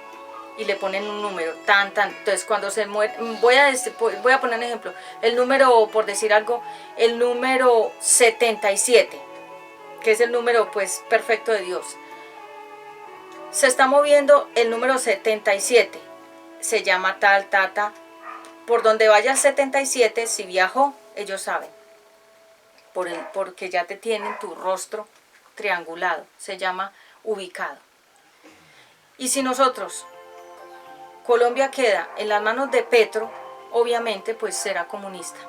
Y le ponen un número, tan. Entonces cuando se muere, voy a poner un ejemplo, el número, por decir algo, el número 77, que es el número pues perfecto de Dios. Se está moviendo el número 77, se llama tal. Por donde vaya el 77, si viajó, ellos saben, porque ya te tienen tu rostro triangulado, se llama ubicado. Y si nosotros, Colombia queda en las manos de Petro, obviamente pues será comunista.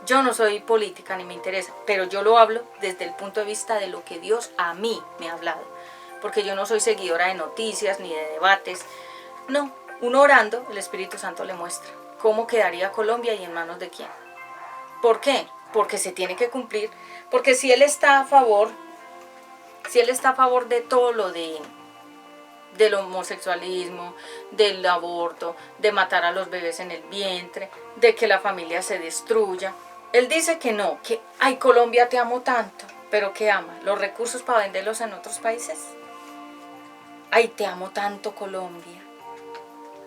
Yo no soy política ni me interesa, pero yo lo hablo desde el punto de vista de lo que Dios a mí me ha hablado, porque yo no soy seguidora de noticias ni de debates. No, uno orando, el Espíritu Santo le muestra cómo quedaría Colombia y en manos de quién. ¿Por qué? Porque se tiene que cumplir, porque si Él está a favor de todo lo de del homosexualismo, del aborto, de matar a los bebés en el vientre, de que la familia se destruya. Él dice que no, que ay, Colombia te amo tanto, pero ¿qué ama? ¿Los recursos para venderlos en otros países? Ay, te amo tanto Colombia,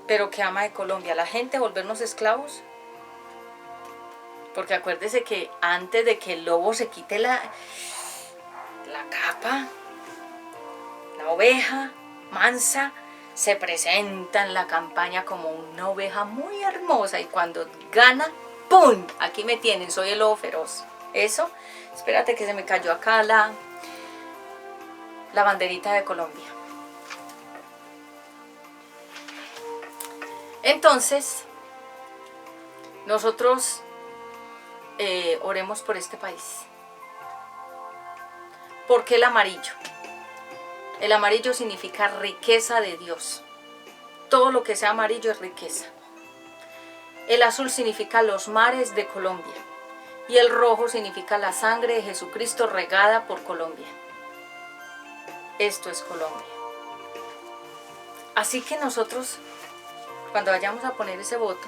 pero ¿qué ama de Colombia? ¿La gente volvernos esclavos? Porque acuérdese que antes de que el lobo se quite la capa, la oveja mansa se presenta en la campaña como una oveja muy hermosa y cuando gana, ¡pum! Aquí me tienen, soy el lobo feroz. Eso, espérate que se me cayó acá la banderita de Colombia. Entonces, nosotros oremos por este país. ¿Por qué el amarillo? El amarillo significa riqueza de Dios. Todo lo que sea amarillo es riqueza. El azul significa los mares de Colombia. Y el rojo significa la sangre de Jesucristo regada por Colombia. Esto es Colombia. Así que nosotros, cuando vayamos a poner ese voto,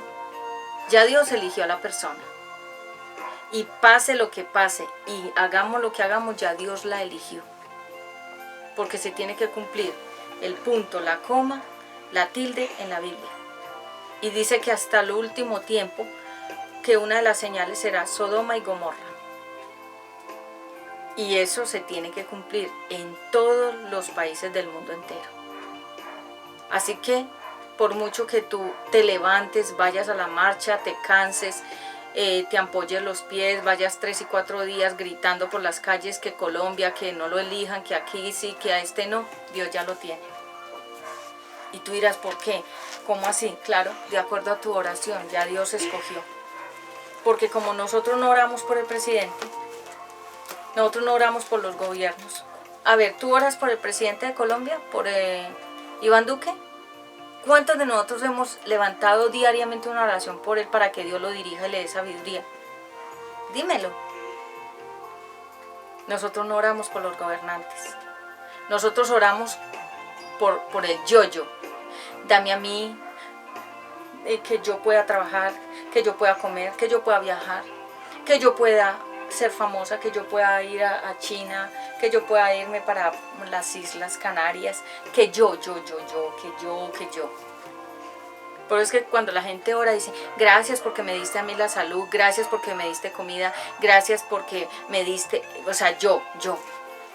ya Dios eligió a la persona. Y pase lo que pase y hagamos lo que hagamos, ya Dios la eligió. Porque se tiene que cumplir el punto, la coma, la tilde en la Biblia. Y dice que hasta el último tiempo, que una de las señales será Sodoma y Gomorra. Y eso se tiene que cumplir en todos los países del mundo entero. Así que, por mucho que tú te levantes, vayas a la marcha, te canses, te ampolles los pies, vayas 3 y 4 días gritando por las calles que Colombia, que no lo elijan, que aquí sí, que a este no, Dios ya lo tiene. Y tú dirás, ¿por qué? ¿Cómo así? Claro, de acuerdo a tu oración, ya Dios escogió. Porque como nosotros no oramos por el presidente, nosotros no oramos por los gobiernos. A ver, ¿tú oras por el presidente de Colombia, por Iván Duque? ¿Cuántos de nosotros hemos levantado diariamente una oración por él para que Dios lo dirija y le dé sabiduría? Dímelo. Nosotros no oramos por los gobernantes. Nosotros oramos por el yo-yo. Dame a mí, que yo pueda trabajar, que yo pueda comer, que yo pueda viajar, que yo pueda ser famosa, que yo pueda ir a China, que yo pueda irme para las Islas Canarias, que yo. Por eso es que cuando la gente ora dice, gracias porque me diste a mí la salud, gracias porque me diste comida, gracias porque me diste, o sea, yo,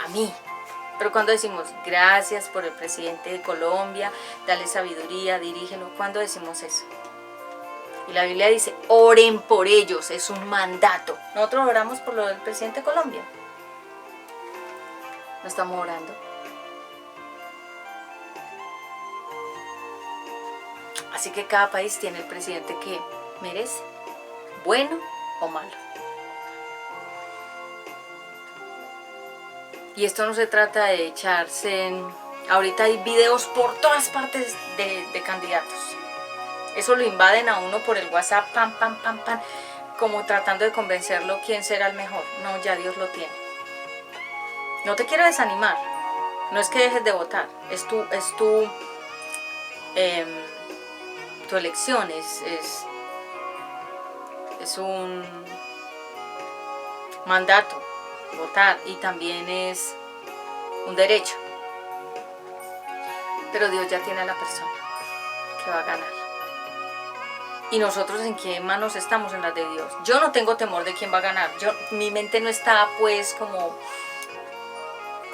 a mí. Pero cuando decimos, gracias por el presidente de Colombia, dale sabiduría, dirígelo, ¿cuándo decimos eso? Y la Biblia dice, oren por ellos, es un mandato. Nosotros oramos por lo del presidente de Colombia. No estamos orando. Así que cada país tiene el presidente que merece, bueno o malo. Y esto no se trata de echarse ahorita hay videos por todas partes de candidatos. Eso lo invaden a uno por el WhatsApp, pam, como tratando de convencerlo quién será el mejor. No, ya Dios lo tiene. No te quiero desanimar. No es que dejes de votar. Es tu elección. Es un mandato votar y también es un derecho. Pero Dios ya tiene a la persona que va a ganar. Y nosotros en qué manos estamos, en las de Dios. Yo no tengo temor de quién va a ganar. Mi mente no está pues como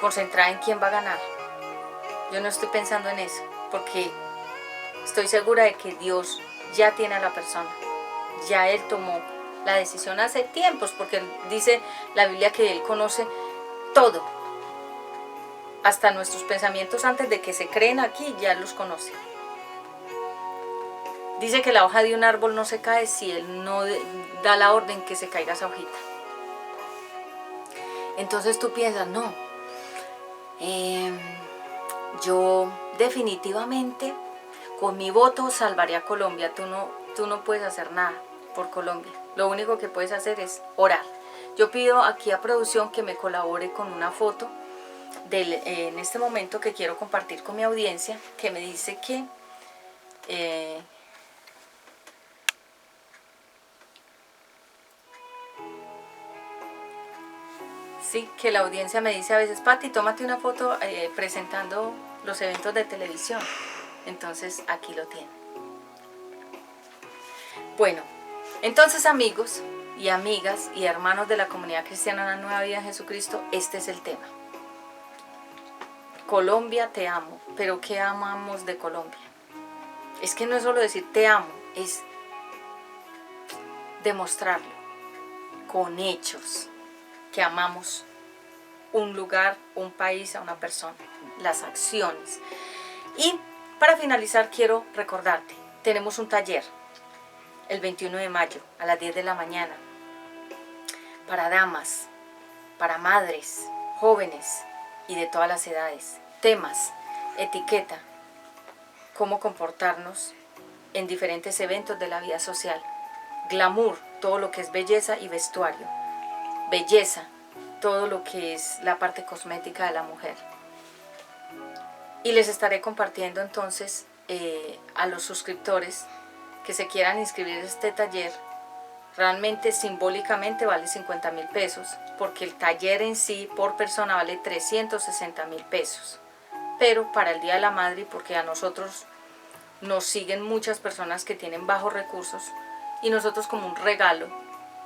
concentrada en quién va a ganar. Yo no estoy pensando en eso, porque estoy segura de que Dios ya tiene a la persona. Ya Él tomó la decisión hace tiempos, porque dice la Biblia que Él conoce todo. Hasta nuestros pensamientos antes de que se creen aquí, ya los conoce. Dice que la hoja de un árbol no se cae si Él no da la orden que se caiga esa hojita. Entonces tú piensas, no, yo definitivamente con mi voto salvaré a Colombia. Tú no puedes hacer nada por Colombia. Lo único que puedes hacer es orar. Yo pido aquí a producción que me colabore con una foto en este momento que quiero compartir con mi audiencia, que me dice que sí, que la audiencia me dice a veces, Pati, tómate una foto presentando los eventos de televisión. Entonces aquí lo tienen. Bueno, entonces amigos y amigas y hermanos de la comunidad cristiana La Nueva Vida en Jesucristo, este es el tema. Colombia, te amo. Pero ¿qué amamos de Colombia? Es que no es solo decir te amo, es demostrarlo con hechos que amamos un lugar, un país, a una persona, las acciones. Y para finalizar quiero recordarte, tenemos un taller el 21 de mayo a las 10 de la mañana para damas, para madres, jóvenes y de todas las edades. Temas, etiqueta, cómo comportarnos en diferentes eventos de la vida social. Glamour, todo lo que es belleza y vestuario. Belleza, todo lo que es la parte cosmética de la mujer. Y les estaré compartiendo entonces a los suscriptores que se quieran inscribir a este taller. Realmente simbólicamente vale 50,000 pesos, porque el taller en sí por persona vale 360,000 pesos. Pero para el Día de la Madre, y porque a nosotros nos siguen muchas personas que tienen bajos recursos, y nosotros como un regalo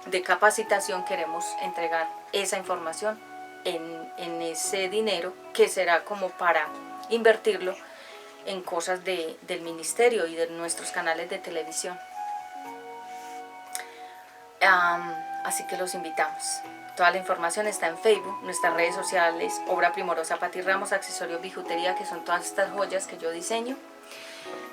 de capacitación queremos entregar esa información en ese dinero que será como para invertirlo en cosas del ministerio y de nuestros canales de televisión. Así que los invitamos. Toda la información está en Facebook, nuestras redes sociales, Obra Primorosa Pati Ramos, accesorios, bijutería, que son todas estas joyas que yo diseño.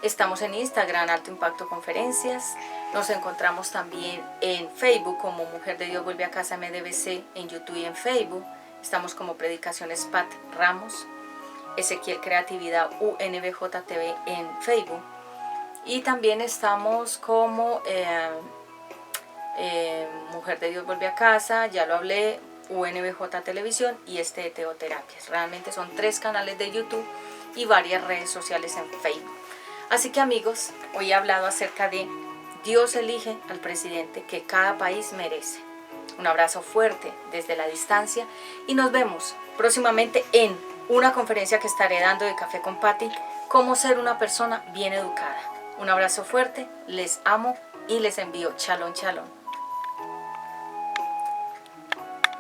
Estamos en Instagram, Alto Impacto Conferencias. Nos encontramos también en Facebook como Mujer de Dios Vuelve a Casa MDBC, en YouTube y en Facebook. Estamos como Predicaciones Pat Ramos, Ezequiel Creatividad UNBJTV en Facebook. Y también estamos como Mujer de Dios Vuelve a Casa, ya lo hablé, UNBJ Televisión y de Teoterapias. Realmente son 3 canales de YouTube y varias redes sociales en Facebook. Así que amigos, hoy he hablado acerca de Dios elige al presidente que cada país merece. Un abrazo fuerte desde la distancia y nos vemos próximamente en una conferencia que estaré dando de Café con Pati, cómo ser una persona bien educada. Un abrazo fuerte, les amo y les envío shalom, shalom.